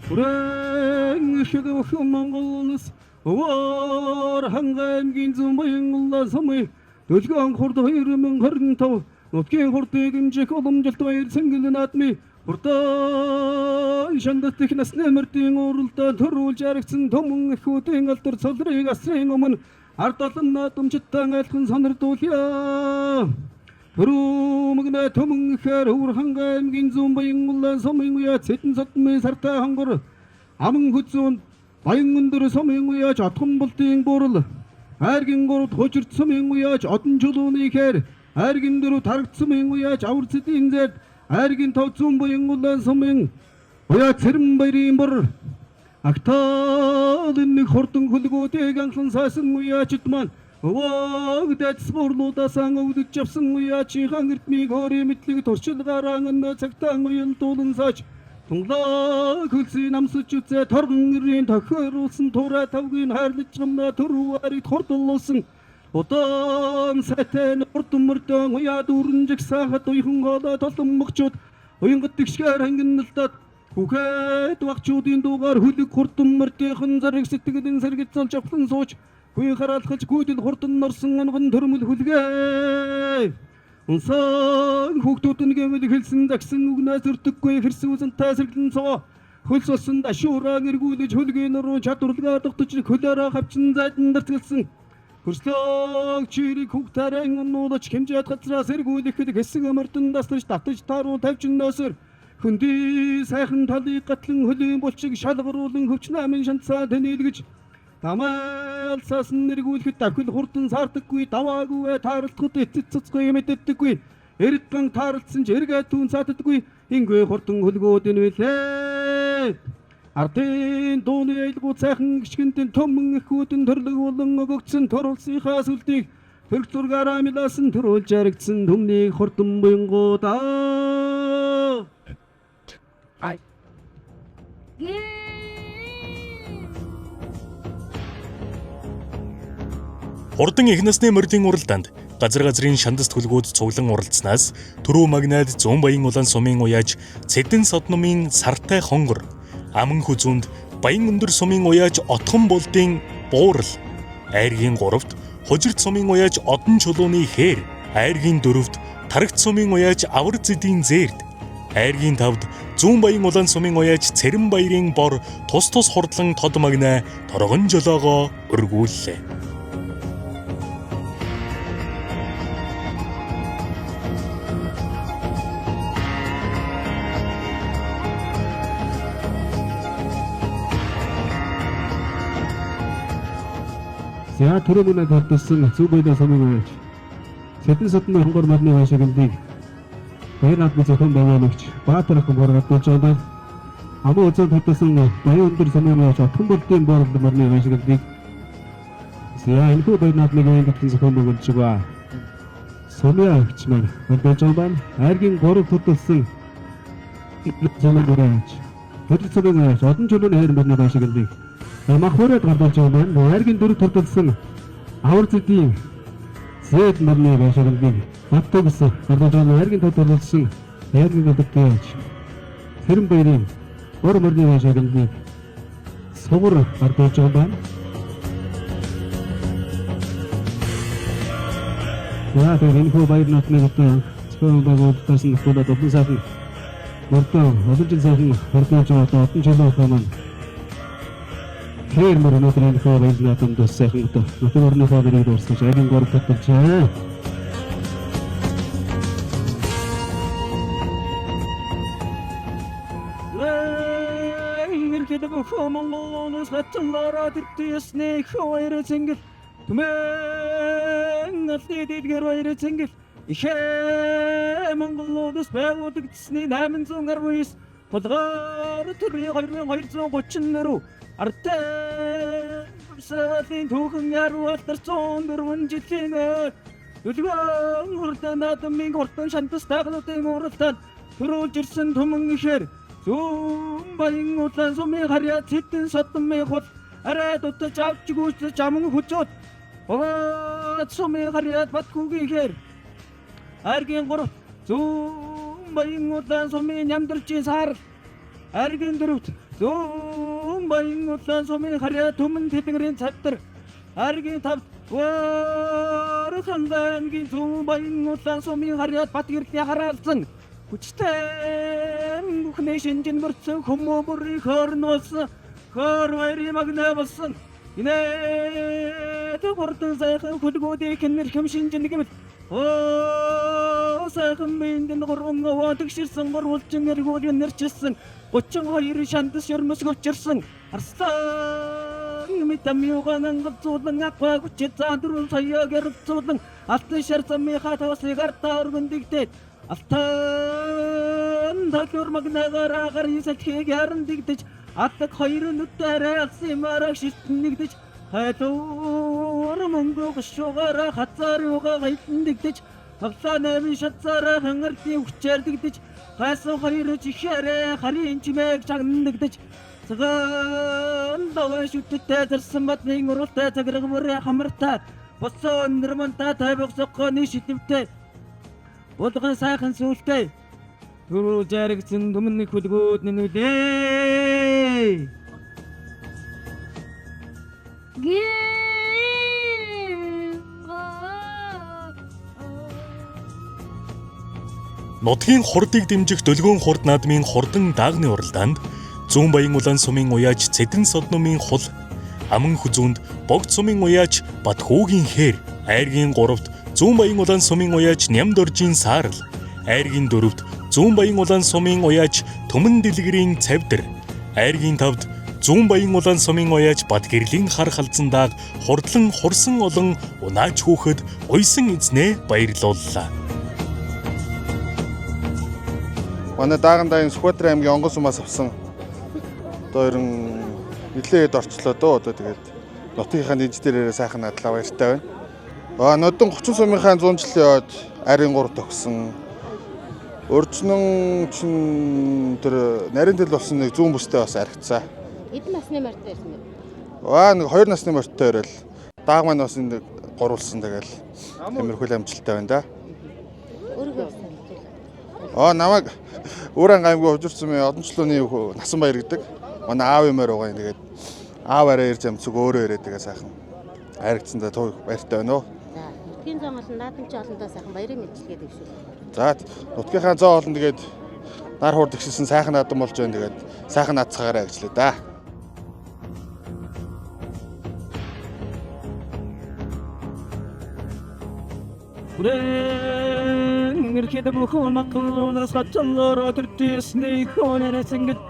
Бүрэн шигэх Монголоос өвөр хангаангийн зүүн баян улаан сумын төлгөн хурд 2025 нутгийн хурдыг хэмжих уламжилт баяр сэнгэл наадмын хурдан шандат их насны мөрдийн уралдаан төрүүлж харигдсан төмөн эхүүдийн алдар цолрыг асрын өмнө ард олон наадамжтай айлхан сонирдуулъя. Түрүү магнай төмөн ихээр өвөр хангаангийн зүүн баян улаан сумын уяа цэдэн содмын сартай хонгор аман хүзүүн баян өндөр сумын уяаж отхон болтын буурал айргийн 3-т хожирт сумын уяаж одон чулууны хээр айргийн 4-т тарагт сумын уяаж авар цэдийн зэд айргийн 5 зүүн баян улаан сумын уяаж цэрэн баярын бор агтаад нэг хурдан хөлгүүдийг анхан саасан уяачд маань өвөг дэц бурлуудасан өвдөж явсан уяачийн эрдмийг өөрийн мэдлэг туршилгаараа ngân цагтаан уян дуулан сааж Тунлаа хөлсийн намсч үзээ торгон ирийн тохируулсан тураа тавгийн хайрлаж гамна төрүүарыг хурдулсан удаан сатэн урдмөрдөн уяа дүрэнжих сахад уйхан голоо толон мөгчүүд уянгат тэгшгээр хангиналтад Хүүхэд багчуудын дуугаар хөлөг хурдан мөртийн зарыг сэтгэлийн сэргэж золж авсан сууж хүй хараалхаж гүйдэд хурдан норсон онгон төрмөл хүлгээ. Унсан хүүхдүүд нь гэмэл хэлсэн загсан үгнээс өртөггүй хэрсүүсэн тасэрлэн цоо хөлс болсон дашуураа эргүүлж хөлгийн руу чадварлагаа тогтож хөлөөрөө хавчин зайдан дэртгэлсэн хөрслөө чирийг хүүхдэрэн оннуудаж хэмжээд газраас эргүүлэхэд хэсэг амартан дастаж татаж тааруу тавьчин нөөсөр хүндий сайхан талыг гатлан хөлийн булчиг шалгаруулан хөвчнамын шанцаа тэнэлгэж дамаалсаас нэргүүлэхэд давхил хурдан саардаггүй даваагүй тааралдахад эцэц цэцгүй мэддэггүй эрдэн таарлцсан ч эргээ түн цаатдаггүй ингүй хурдан хөлгөөд инвэлээ ардын дууны айлгуу сайхан гიშгэнтэн төмөн ихүүдэн төрлөг болон өгөгдсөн төрөлсийнхаа сүлдийг хөрг зургаараа милаасан төрүүлж яригдсан төмнийг хурдан буйнгуудаа Хурдан их насны мордын уралдаанд газрын шандас төлгүүд цуглан уралдсанаас Түрүү магнад Зүүн Баян улаан сумын уяаж Цэдэн содномын сартай хонгор аман хүзүүнд Баян өндөр сумын уяаж Отхон болдын буурал айргийн 3-т Хужирт сумын уяаж Одон чулууны хээр айргийн 4-т Тарагт сумын уяаж Авар зэдийн зээрд айргийн 5-д Зүүн Баян улаан сумын уяаж Цэрэн баярын бор тус хурдлан тод магнаа торгон жолоогоо өргүүллээ. За түрүүний төлөвлөсөн Зүүн Баян сумын уяаж Цэдэн содны хонгор модны хашигтыг Баянад бүзэхэн байгаалагч Баатар ах боргод болжоо. Амуу үзэн төлөвлөсөн Баян өндөр сумын уяаж Отхон болдын борд модны хашигтыг Зя энэ Баянад нэг ингэсэн зохион байгуулж байгаа. Сумын агч маань болжоо байна. Айргийн 3 төлөвлөсөн сумын уяаж Хөдөлсөгийн уяаж Одон чулууны хээр модны хашигтыг Махурад гарч байгаа маань айргийн 4 төлөвлөсөн Авар зэдийн зээд мөрний байшаалыг автобус гарч байгаа айргийн төлөвлөсөн айргийн төлөвлөж Цэрэн баярын бор мөрний байшаалыг сугар гарч байгаа байна. Яг энэ хөө баяр натны гэдэг зөвхөн байгуулалтаас нь хөлөд олон сайхан мөрдөө олон жил сайхан хөрдөөж байгаа Одон чулуу маань Хэр мөр өнөөдрийн хөө баяр натанд сайхан өтө өтөрний хөөдрийг дуусгаж айргийн 3 төлөвлөжээ. Ингээд хөөмөлөөс хатанлаараа дэртэсний хөөөрэ зингэл түмэн алдидгэр баяр зингэл ихэ Монголоос байгуулагдсны 819 болгоор төрийн 2234 Артай сарын түүхэн яруу алтар 104 жилийн Үлгэн хурдан адамын хурдан шантас таглуудын уралдаанд төрүүлж ирсэн түмэн ихээр Зүүн Баян улаан сумын харьяа Цэдэн содномын хол арай дутаж авч гүйцэж аман хүчүүд Богод сумын харьяа Батгүйгийн ихээр айргийн 3 Зүүн Баян улаан сумын Нямдалжийн сар айргийн 4 Зүүн Баян улаан сумын харьяа Түмэн Тэтгэрийн цавдар айргийн 5 Хангаангийн Зүүн Баян улаан сумын харьяа Батгэрлийн хараалсан хүчтэй бүхний шинжин мөрцөн хүмүүрийн хорноос хор баярын магнаа болсон инээд хурдан сайхан хөлгүүдийн хэмнэрхэм шинжин гэмэл сайхан мэндэн гурван овоо тэгширсэн гурвалжин эргүүлийн нэрчилсэн 32 шандас шөрмөс гочирсэн арслан митамиуган ангацуулан аква хүчит задрун сая гэрцүүлэн алтан шарцамын хатавсыг артаа өргөндөгтэй алтан талур магнагаар агарын сэтхийг яран дигдэж атдаг 2 нүдээрээ алсын мараг шилтэн нэгдэж хайлуур мөнгө гшуугаараа хазаар юугаа гайлтэн дигдэж авлаа нэмийн шатсаараа хангалтын хүчээр дигдэж хайсан 2 жихээрээ харийн чимээг чагнагдаж цагаан даваа шүттэй зарсан батны уралтай цаграг мөрөө хамартаа босон нэрмэнтэй тайвагсахгүй шитвтэй Болгон сайхан сүлтэй Түрүү заригдсан түмний хүлгүүд нэнүүдээ. Нутгийн хурдыг дэмжих Дөлгөөн хурд наадмын хурдан даагны уралдаанд Зүүн Баян улаан сумын уяач Цэдэн Содномын хул, Аман хүзүүнд Богд сумын уяач Батхуугийн хээр, Айргийн 3-т Зүүн Баян улаан сумын уяач Нямдоржийн саарл, Айргийн 4-т Зүүн Баян улаан сумын уяач Түмэн Дэлгэрийн цавдар, Айргийн 5-т Зүүн Баян улаан сумын уяач Бадгэрлийн хар халзан дааг хурдлан хурсан олон унаач хүүхэд уйсан эзнээ баярлууллаа. Манай дааган дайн Сүхбаатар аймгийн Онгон сумаас авсан одоо ерөн нэлээд орчлоо дөө одоо тэгээд нутгийнхаа дижиталээр сайхан надлаа баяртай байна. Нодон 30 сумынхаа 100 жилийн ойд Айрын 3 төгсөн. Өржнөн чин тэр нарийн тэл болсон нэг зүүн бүстэй бас аригдсан. Эдэн насны морьтой байсан юм. Нэг 2 насны морьтой өрөөл. Дааг маань бас нэг гурвалсан тэгэл тиймэрхүү амжилттай байна да. Өөрөөр Намайг Өрөн аймгийн Хужирцмын Одончлооны насан баяр гэдэг. Манай аав юмэр байгаа юм. Тэгээд ааваараа ирж амцэг өөрөө ирээд тэгээ сайхан хайрцсандаа туу баяртай байна уу. За, нутгийн зам болон наадамчин олондоо сайхан баярын мэдлэгээ дэвшүүл. За, нутгийнхаа зоо олон тэгээд нар хурд ихсэн сайхан наадам болж байна. Тэгээд сайхан наацгаараа гэж лээ да. Нэрхэд бүхэн макулунаас гацлороо төртөсний хонерэ сэнгэл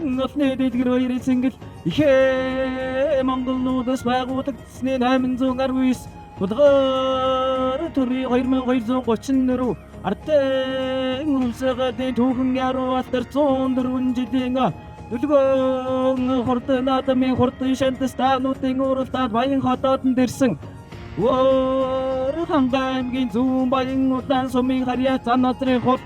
нотны дэдгэр хоёрын сэнгэл ихэ Монголнуудаас байгуулагдсны 819 Булгаар төрийн 2234 ардын улсгаадын түүхэн яруу алтар 104 жилийн Дөлгөөн хурд наадмын хурдан шантас таануудын уралдаанд Баян хотоодонд ирсэн Хангаймгийн Зүүн Баян улаан сумын харьяа Занаатрын хурд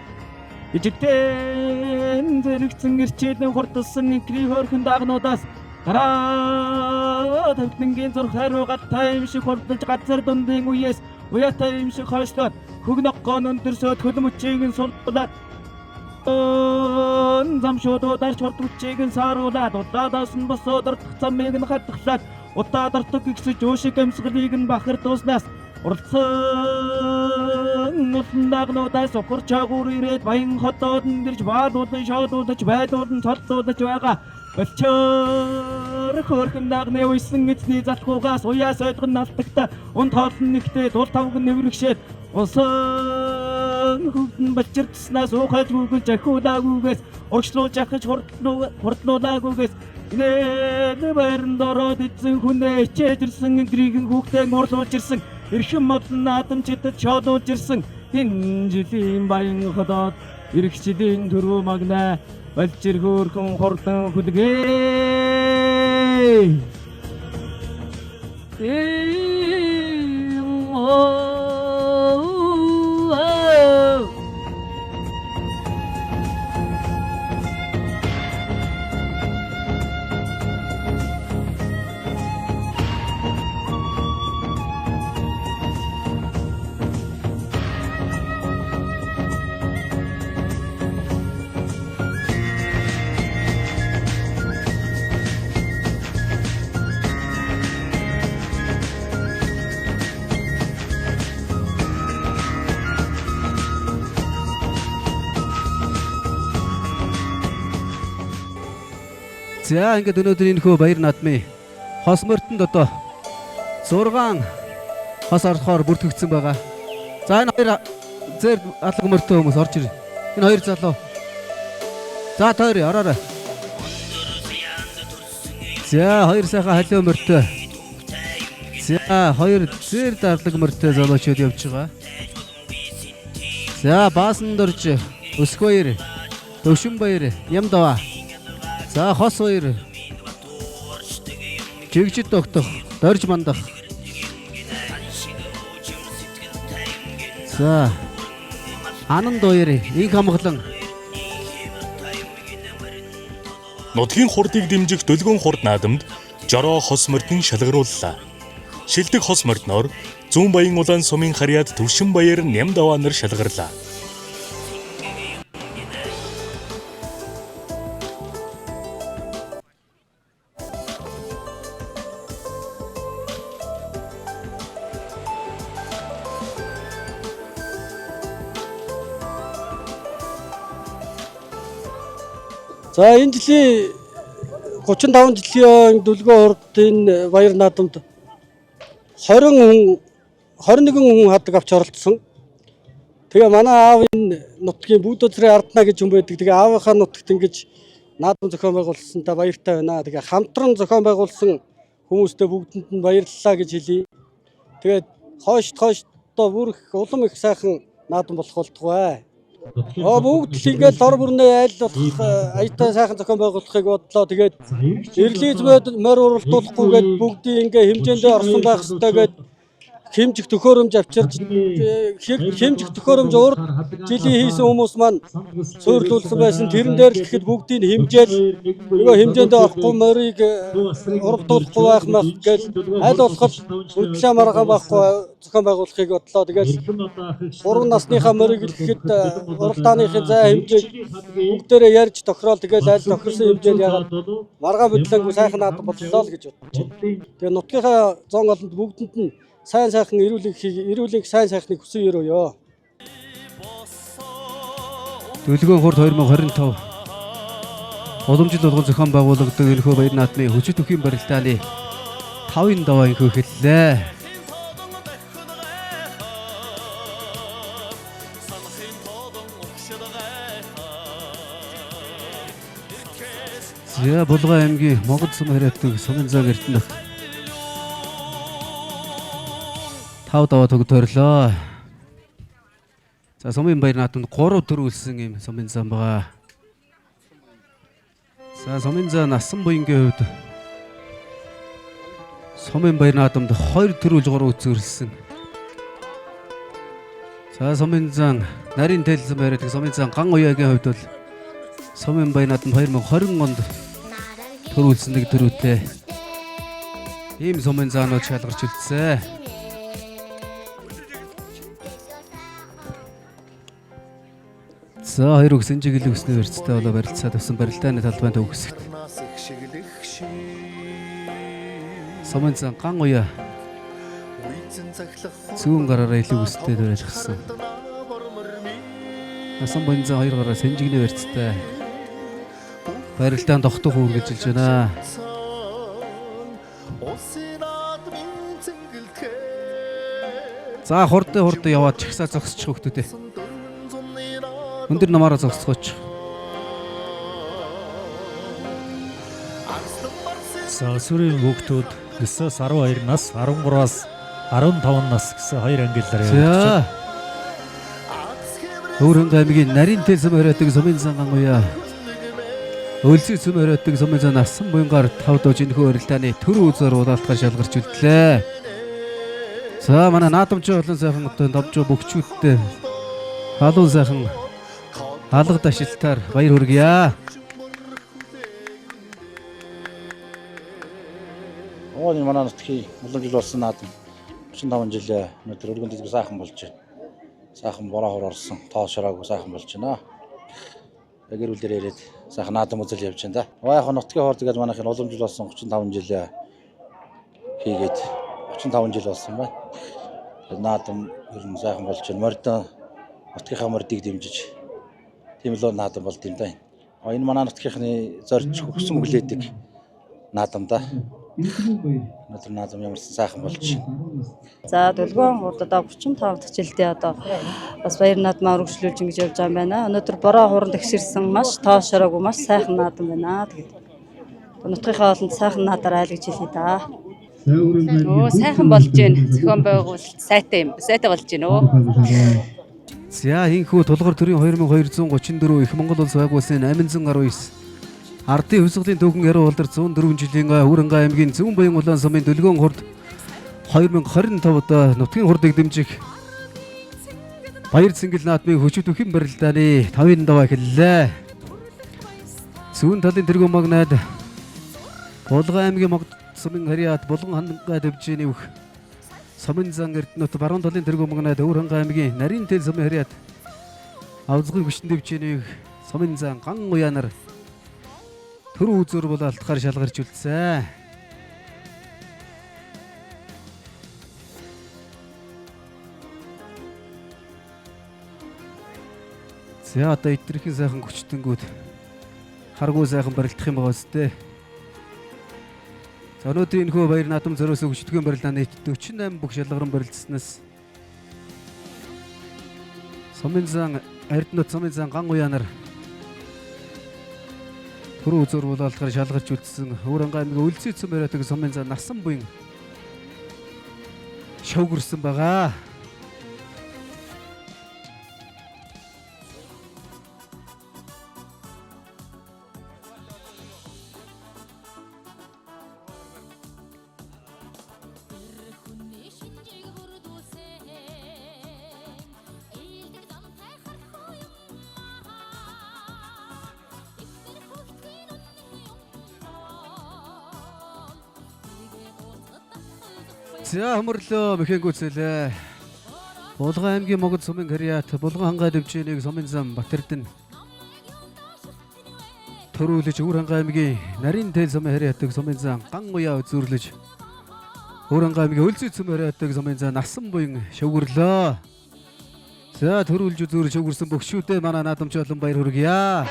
ижигтэн зэрэгцэн ирчээдэн хурдсан инкри хөрхөн дагнуудаас гараа тавтангийн зурх хариугат тайм шиг хурдж газар дундын үеэс уяатай юм шиг хойшлоод хөгнөггөн өндөрсөд хөлмөчийг нь сулбалаад замшуудаар чортвчийг нь сааруулаад удаадаас нь босоод замыг нь хатглаад удаадардаг гисэж өшиг амьсгалыг нь бахар дууснаас уралсан нутнаагнуудаас охор чагуур ирээд Баян хотоодонд ирж баадуулан шоодуулж байдуулан цолдуулж байгаа Бэлчээр хөрхөн дагны уйсан эзний залхуугаас уяас ойдгон налтагта унд хоолн нэгтээ тул тавг нэврэгшээд усан хөвдөн бэлчиртснаас уухаж үгэж ахиулаагүйгээс урчлуулж ахиж хурдлуулаагүйгээс нэ барин дороод эзэн хүнээ чэжэрсэн индрийн хүүхдээ муурлуулж ирсэн эрхэм модон наадамчид шоодуулж ирсэн энэ жилийн Баян хотод эрхчлийн төрөө магнаа Бэлчир хөрхөн хурдан хүлгээ За ингээд өнөөдөр энэ хөө баяр наадмын хос мөртөнд одоо 6 хос орохоор бүртгэгдсэн байгаа. За энэ хоёр зэр алга мөртөө хүмүүс орж ирээ. Энэ хоёр залуу. За тойр ороорой. За хоёр сайхан халиу мөртөө. За хоёр зэр дарлаг мөртөө залуучууд явж байгаа. За баасан дорж Өсөх баяр, Төвшин баяр, Ямдава. За хос баяр. Жигжид тогтох, дорж мандах. За Ананд баяр, инх хамглан. Нутгийн хурдыг дэмжих Дөлгөөн хурд наадамд жороо хос мордын шалгарууллаа. Шилдэг хос мордноор Зүүн Баян улаан сумын харьяад Төвшин баяр Нямдава нар шалгарлаа. За энэ жилийн 35 жилийн дүлгөө хурд энэ баяр наадамд 21 хүн хадаг авч оролцсон. Тэгээ манай аав энэ нутгийн бүгд өдрийн арднаа гэж хүн байдаг. Тэгээ аавынхаа нутагт ингэж наадам зохион байгуулсантаа баяртай байна. Тэгээ хамтран зохион байгуулсан хүмүүстээ бүгдэнд нь баярлалаа гэж хэлье. Тэгээд хойштоо бүр их улам их сайхан наадам болох болтугай. Бүгд л ингээд дор бүрнээ айл болох аятай сайхан зохион байгуулахыг бодлоо. Тэгээд эрлизмэд морь уралдуулахгүйгээд бүгдийг ингээ хэмжээндээ орсон байх хэрэгтэй гээд хэмжих төхөөрөмж авчирч хэмжих төхөөрөмж урд жилийн хийсэн хүмүүс маань суйрлуулсан байсан. Тэрэн дээр л гэхэд бүгдийг хэмжээл нөгөө хэмжээндээ орохгүй морийг уралдуулахгүй байх мах гэж аль болох хөдлөө маргаан байхгүй зохион байгуулахыг бодлоо. Тэгээд 3 насныхаа морийг л гэхэд уралдааныхын зай хэмжээг бүгдээрээ ярьж тохирол тэгээд аль тохирсон хэмжээнд ягаад маргаан бодлоогүй сайхан наадам боллоо л гэж бодож байна. Тэгээд нутгийнхаа зон олонд бүгдэнд нь сайн сайхан эрүүлэг сайн сайхныг хүсэн өрөөё. Дүлгэн хурд 2025 уламжлал болгон зохион байгуулагддаг энэхүү баяр наадмын хүчит өхийн барилдааны 5-ын даваа инхүү хэллээ. За Булган аймгийн Монгол сум хариуцдаг сумын зан эрдэнэ 5 даваа тогтворлоо. За сумын баяр наадамд 3 төрүүлсэн юм сумын зан байгаа. За сумын зан насан буянгийн хувьд сумын баяр наадамд 2 төрүүлж 3 үзүүлсэн. За сумын зан нарийн тэлсэн байраад сумын зан ган уяагийн хувьд бол сумын баяр наадамд 2020 онд төрүүлсэн нэг төрүүтэй. Ийм сумын заанууд шалгарч үлдсэн. За хоёр өгсөн чиглэл өснө өрцтэй болоо барилцаад авсан барилдааны талбайд өгсөд. Сумын зан ган уяа зүүн гараараа илүү өстэй дөрөлгсөн. Насан буян зан 2 гараа сэнжигний өрцтэй барилдаанд тогтох үргэлжилж байна. За хурд яваад чагсаа зогсчих хөлтөдөө. Өндөр намаараа зогсгооч. За өсвөрийн хүүхдүүд 9-аас 12 нас, 13-аас 15 нас гэсэн хоёр ангиллаар явуулж байна. Өөрөнд аймгийн нарийн тэлсэн бариадаг сумын зан ган уяа өлсөй сүм бариадаг сумын зан насан буянгаар 5 дож энэхүү барилдааны төр үзээр улаалтаар шалгарч үлдлээ. За манай наадамч болон сайхан одоо давж бөгчүүдтэй халуун сайхан алга дашилтаар баяр хүргье. Ооны манай нутгийн улам жил болсон наадам 35 жил өнөөдөр өргөн дэжиг сайхан болж байна. Сайхан бороо орсон, тоо шараагүй сайхан болж байна. Гэр бүлээр ирээд сайхан наадам үзэл явж байна да. Яг нутгийн хоор тэгээд манайхын улам жил болсон 35 жил хийгээд 35 жил болсон байна. Наадам ер нь сайхан болж байна. Морьдоо нутгийнхаа морьдыг дэмжиж тийм л наадам болд юм да. Энэ манай нутгийнхны зорж өгсөн өглөөдөг наадам да. Өнөөдөр наадам ямарсан сайхан болж байна. За Дүлгэн хурд одоо 35 дахь жилдээ одоо бас баяр наадмаар өргөжлүүлж ингэж явж байгаа юм байна. Өнөөдөр бороо хуран тэгшэрсэн маш тоо шороогүй маш сайхан наадам байна. Тэгээд нутгийнхаа олонд сайхан наадаар айл гэж хэлье да. Сайхан болж байна. Зохион байгуулалт сайтай юм. Сайтай болж байна өө. За инхүү тулгар төрийн 2234 их Монгол улс байгуулсан 819 ардын хувьсгалын төвхөн яруу улдар 104 жилийн Хүрэнгээ аймгийн Зүүн Буян улаан сумын Дүлгэн хурд 2025 нутгийн хурдыг дэмжих баяр цэнгэл наадмын хүчит өхийн барилдааны 5-ын даваа эхэллээ. Зүүн талын тэргүүн магнад Булган аймгийн Могд сумын хариат Булган хангаа дэвжийн нэмэх сумын зан эрдэнэт баруун талын тэргүүн магнад Хүрэнгээ аймгийн нарийн тэл сумын хариат авзгын хүчин дэвжээнийг сумын зан ган уяанаар төр үзөр бол алтгаар шалгарч үлдсэн. За одоо итгэрхэн сайхан хүчтэнгүүд харгуу сайхан барилдах юм байгаа үстэй. За өнөөдрийн энэхүү баяр наадам зориулсан хүчтэйгэн барилдааны нийт 48 бүх шалгаран барилдснаас Сумын зан Эрдэнэт Сумын зан ган уянаар түрүү зур булаалахаар шалгарч үлдсэн Хөвранга аймгийн Үлзий цэм яриадаг Сумын зан насан буян шавгөрсөн байгаа. За хөмөрлөө мөхөнгүүцэлээ. Булган аймгийн Могод сумын харьяат Булган хангаа дэвжээнийг Сумын зам Батэрдэн төрүүлж Өвөрхангай аймгийн Нарийн тэл сумын харьяатыг Сумын зам ган уяа үзүүрлэж Өвөрхангай аймгийн Үлзий цэм харьяатыг Сумын зам насан буян шавгөрлөө. За төрүүлж үзүүр шавгөрсөн бөхшүүдээ манай наадамч олон баяр хүргье.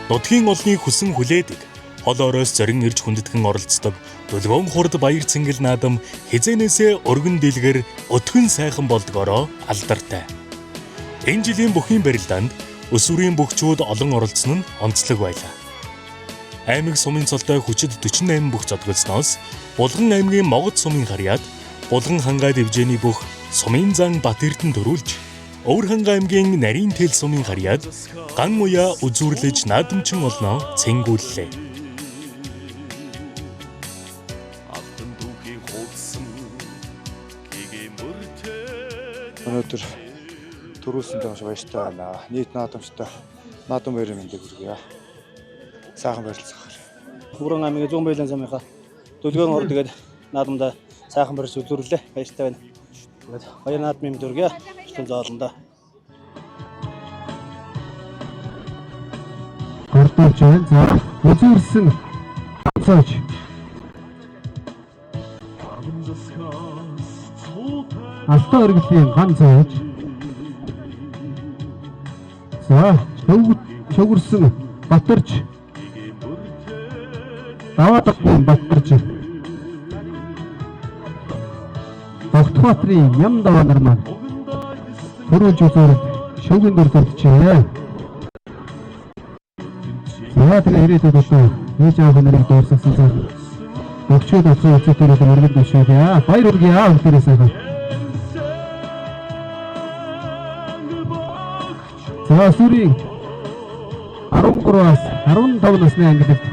Нутгийн олныг хүсэн хүлээдэг холоороос зорин ирж хүндэтгэн оролцдог Дулгоон хурд баяр цэнгэл наадам хизээнээсээ өргөн дэлгэр өтгөн сайхан болдгороо алдартай. Энэ жилийн бүхний барилдаанд өсвөрийн бөхчүүд олон оролцсон нь онцлог байлаа. Аймаг сумын цолтой хүчит 48 бүх зодголсноос Булган аймгийн Могод сумын харьяат Булган хангаа дэвжээний бүх Сумын зан Батэрдэн төрүүлж Өвөрхангай аймгийн Нарийн тэл сумын харьяат ган уяа үзүүрлэж наадамчин олноо цэнгүүллээ. Өнөөдөр төрүүлсэндээ маш баяртай байна. Нийт наадамчтай наадам баярын мэндийг хүргье. Сайхан барилцах. Хөврөн аймгийн 100 байлын замынхаа Дулгоон хурд тэгээд наадамдаа сайхан барьж үзүүллээ. Баяртай байна. Тэгээд баяр наадмын мэнд хүргье. Хүчтэй зааландаа. Гортолж байна. За үзүүлсэн цаач. Алтан өргөлийн ган цаач. За шавгөрсөн Батарч. Даваадахгүй Батарч. Тогтбаатрын ям даваа нар маань төрүүлж үзүүлээд шавгийн дөр төрчихээ. За тэгээ ирээдүйд одоо ээж аав нарыг дуурсгасан цаг өгчөөд болсон үцэтээр өргөд бишээ. Баяр хүргье бүгдээрээ сайхан. За сүрийн 13-аас 15 насны ангилалд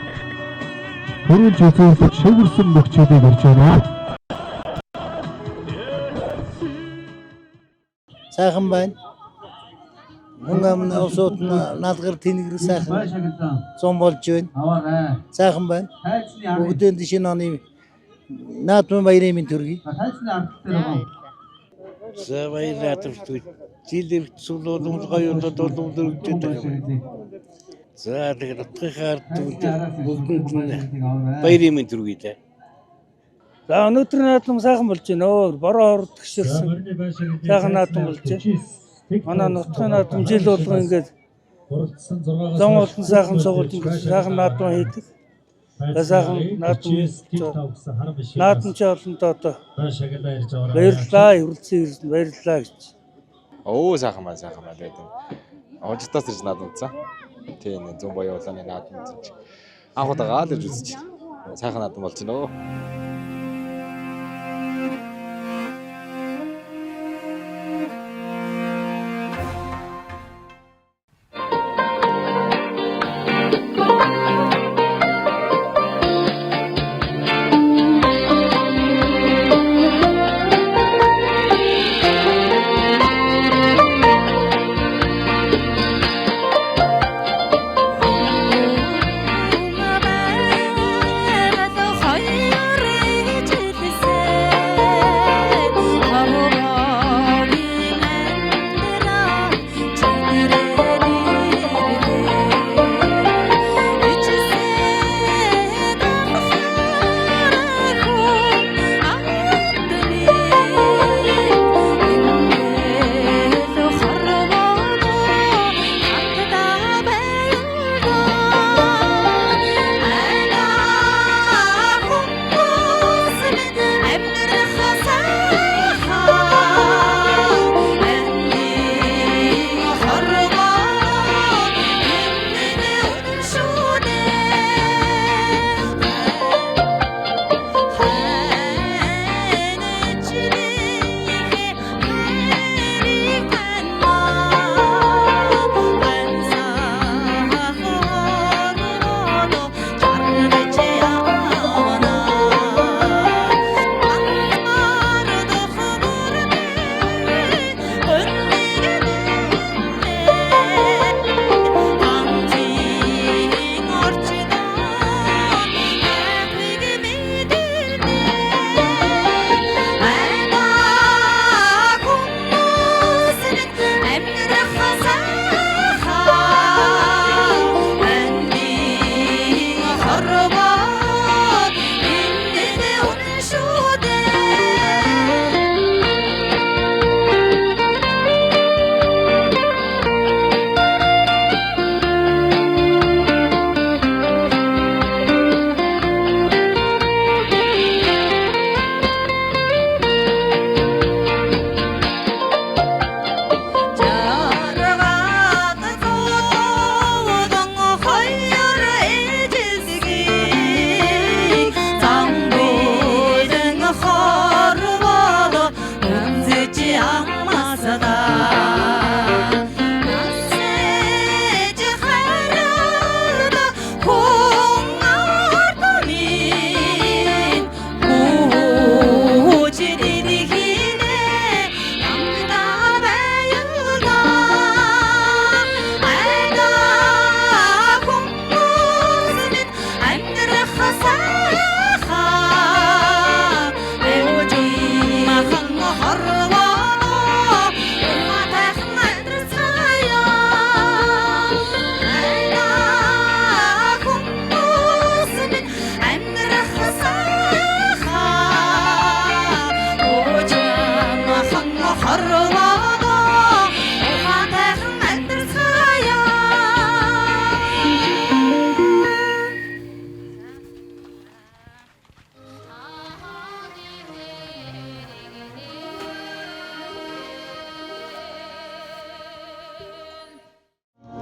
төрүүлж үзүүлж шавгөрсөн бөхчүүдийг ирж байна. Сайхан байна. Мөн амны усууд наалгар тэнэгэр сайхан зам болж байна. Сайхан байна. Бүгдийн шинэ оны наадмын баярын мэнд хүргэе. За баяр наадамч жилээр суулуун гоёлоод олуулж өгдөг. За тэгээд утгахаар бүгдэнд баярын мэнд хүргэе дээ. За өнөөдөр наадам сайхан болж байна. Бороо хорд гişirсэн. Сайхан наадам болж байна. Манай нутгийн наадам жил болгон ингээд зам олон сайхан цогт ингээд сайхан наадам хийдэг. Сайхан наадамч олондоо одоо баярлалаа, хүрэлцэн ирсэн баярлалаа гэж. Оо сайхан байна гэдэг. Ожидаас ирж наадамцсан. Тийм 100 боёо улааны наадамч. Анх удаага л ирж үзэж. Сайхан наадам болж байна.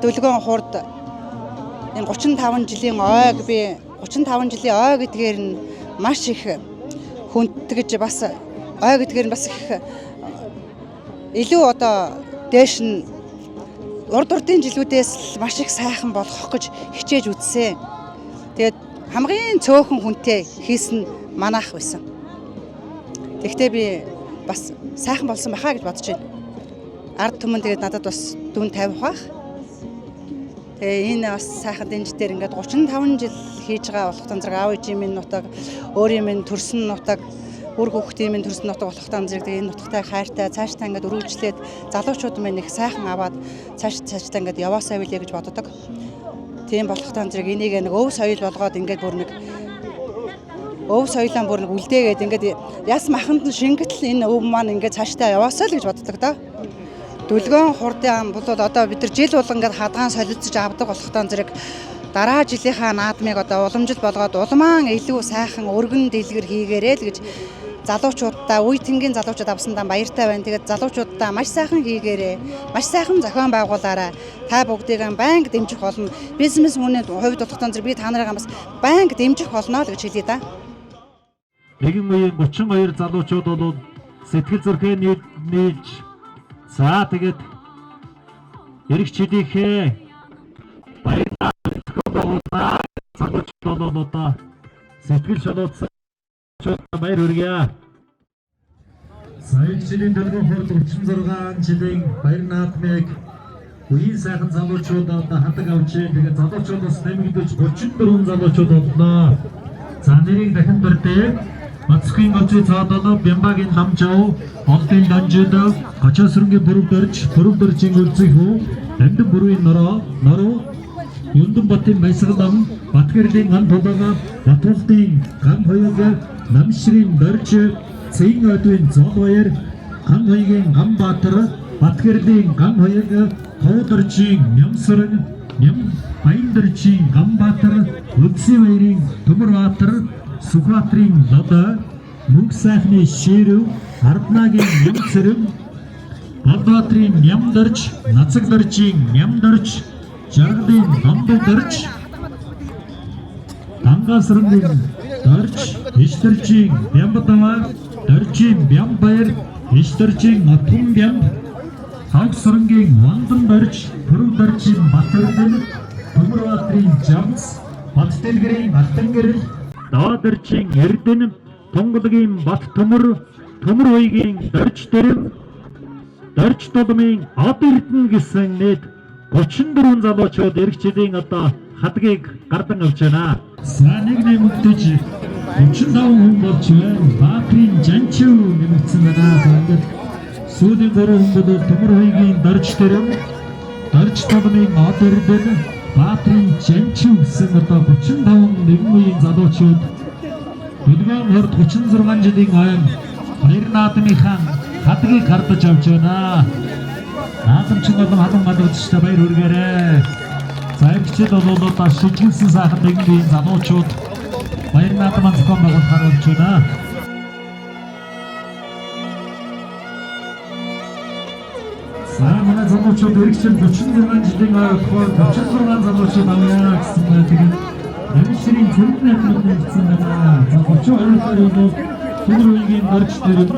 Дүлгэн хурд энэ 35 жилийн ойг би 35 жилийн ой гэдгээр нь маш их хүндтгэж бас ой гэдгээр нь бас их илүү одоо дээш нь урд жилүүдээс маш их сайхан болгох гэж хичээж үзсэн. Тэгээд хамгийн цөөхөн хүнтэй хийсэн манайх байсан. Тэгвэл би бас сайхан болсон байхаа гэж бодож байна. Ард түмэн тэгээд надад бас дүн тавих бах. Тэгээ энэ бас сайхан дэнж дээр ингээд 35 жил хийж байгаа болох зэрэг аав ээжийн минь нутаг, өөрийн минь төрсөн нутаг, үр хүүхдийн минь төрсөн нутаг болох зэрэг энэ нутагтай хайртай цаашдаа ингээд өргөжлээд залуучууд минь их сайхан аваад цаашдаа ингээд яваасаа билээ гэж боддог. Тийм болох зэрэг энийг нэг өв соёл болгоод ингээд бүр нэг өв соёлоо бүр нэг үлдээгээд ингээд яс маханд нь шингэтэл энэ өв маань ингээд цаашдаа яваасаа л гэж боддог доо. Дүлгэн хурдын бол одоо бид нар жил болгон ингээд хадгаан солилцож авдаг болохтой зэрэг дараа жилийнхаа наадмыг одоо уламжил болгоод улмаан илүү сайхан өргөн дэлгэр хийгээрэй л гэж залуучуудаа үе тэнгийн залуучууд авсандаа баяртай байна. Тэгээд залуучуудаа маш сайхан хийгээрэй. Маш сайхан зохион байгуулаарай. Та бүгдийг байнга дэмжих болно. Бизнес үнэд хувьд болгохтой зэрэг би та нарыг бас байнга дэмжих болно л гэж хэлье да. Нэгэн үеийн 32 залуучууд бол сэтгэл зүрхээ нийлж за тэгээд эрх чөлөөхөө баярлалаа. Залуучууд бол одоо сэтгэл шалгуулсан баяр хүргэе. Сая жилийн Дүлгэн хурд 36 жилийн баяр наадмыг үеийн сайхан залуучууд одоо хандаг авчээ. Тэгээд залуучуудаас нэмэгдэж 34 залуучууд боллоо. За нэрийг дахин дурдъя. Мацхийн гоцны цаадалаа Бямбагийн намжаа Олдын данжид Гочосрынгийн бүрдөржийн үлзэх хүү Амдан бүрийн нороо Юндан батын баясгалан Батгэрлийн ган тулага Батуултын ган хоёог Намшрын дорж Цэйн өдвийн зол баяр ган хоёгийн ган баатар Батгэрлийн ган хоёог Туудоржийн Нямсрын Баяндоржийн ган баатар Үлсийн баярын Төмөр баатар Сүхбаатарын лодоо Мөнх сайхны ширв Арднагийн нямцэрв Балбаатарын нямдорж Нацагдоржийн нямдорж Жаргалын гамдорж Тангаасрынгийн дорж Ишдоржийн Бямбатава Доржийн Бямбаяр Ишдоржийн Атун Бямб Хагсрынгийн Вандан дорж Пүрвдоржийн Батэрдэн Төмөрбаатарын Жамс Баттэлгэрийн Алтангэрэл Даадоржийн Эрдэнэ Тонголгийн Бат Төмөр хоёгийн дорж дэрв дорж толмын Од Эрдэнэ гэсэн нийт 34 залуучууд эх жилийн одоо хадгийг гардан авч байна. За нэг нэмэгдэж 35 хүн болж байна. Баатрин Жанчив нэмэгдсэн байна. За ингээд сүүлийн 3 хүн бол Төмөр хоёгийн дорж дэрв дорж толмын Од Эрдэнэ Баатрин Жанчив гэсэн одоо 35 нэгэн үеийн залуучууд Дүлгэн хурд 36 жилийн ойн баяр наадмынхаа хадгийг гардаж авч байна. Наадамчин болон халуун галуудчтай баяр хүргээрэй. За эргчид бол одоо шилжүүлсэн сайхан нэгэн үеийн залуучууд баяр наадмын зохион байгуулахаар болж байна. За манай залуучууд эргчид 46 жилийн ойн 36 залуучууд авъя гэсэн байдаг. Амширын цэрэгний хамт нэгдсэн байна. За 32 сарын бол Төмөр хоёгийн дорж дэрв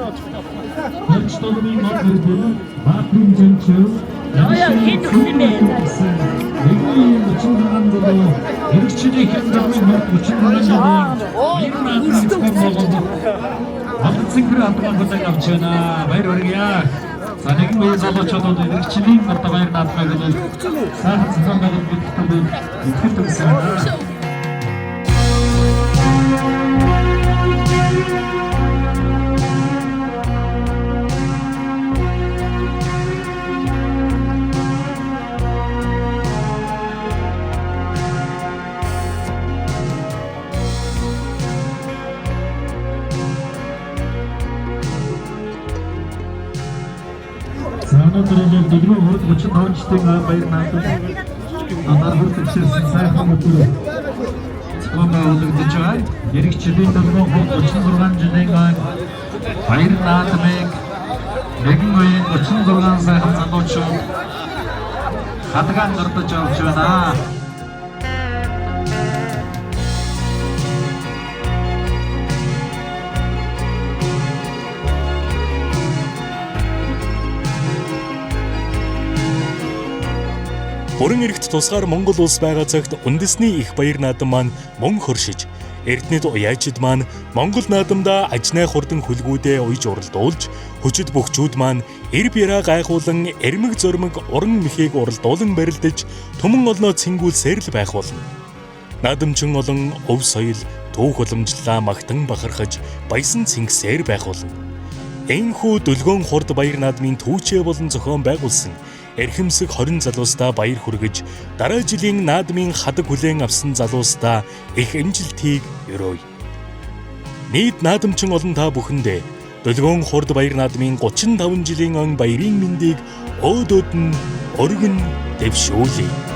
дорж толмын Од Эрдэнэ Баатрин Жанчив Амширын цэрэгний нэгний 36 залуу эргчдийн хэмжээний 36 жилийн Алцэнгэр хамтлагуудыг авч байна. Баяр хүргэе. За нэгэн үеийн залуучууд эргчдийн одоо баяр наадмыг сайхан зохион байгуулалт гэдэг итгэл төрсөн байна. Өнөөдөр Дүлгэн хурд 35 жилийн баяр наадам анхаарал төвшөрсөн сайхан өдөр зохион байгуулагдаж байгаа. Эх жилийн Дүлгэн хурд 36 жилийн баяр наадмыг нэгэн үеийн 36 сайхан залуучууд хадгаан гардаж явж байна. Бүрэн эрэгт тусгаар Монгол улс байгаа цагт үндэсний их баяр наадам маань мөн хөршиж, эрдэнэт уяачид маань Монгол наадамдаа ажнай хурдан хөлгүүдээ уйж уралдуулж, хүчит бөхчүүд маань эр бяраа гайхуулан эрмэг зөрмөг уран мэхийг уралдуулан барилдаж, түмэн олноо цэнгүүлсээр л байх болно. Наадамчин олон өв соёл, түүх уламжлалаа магтан бахархаж, баясан цэнгсээр байх болно. Энэхүү Дөлгөөн хурд баяр наадмын түүчээ болон зохион байгуулсан эрхэмсэг 20 залуустаа баяр хүргэж, дараа жилийн наадмын хадаг хүлээн авсан залуустаа их амжилтыг өрөөе. Нийт наадамчин олон та бүхэндээ Дөлгөөн хурд баяр наадмын 35 жилийн он баярын мэндийг өөдөөд нь өргөн дэвшүүлье.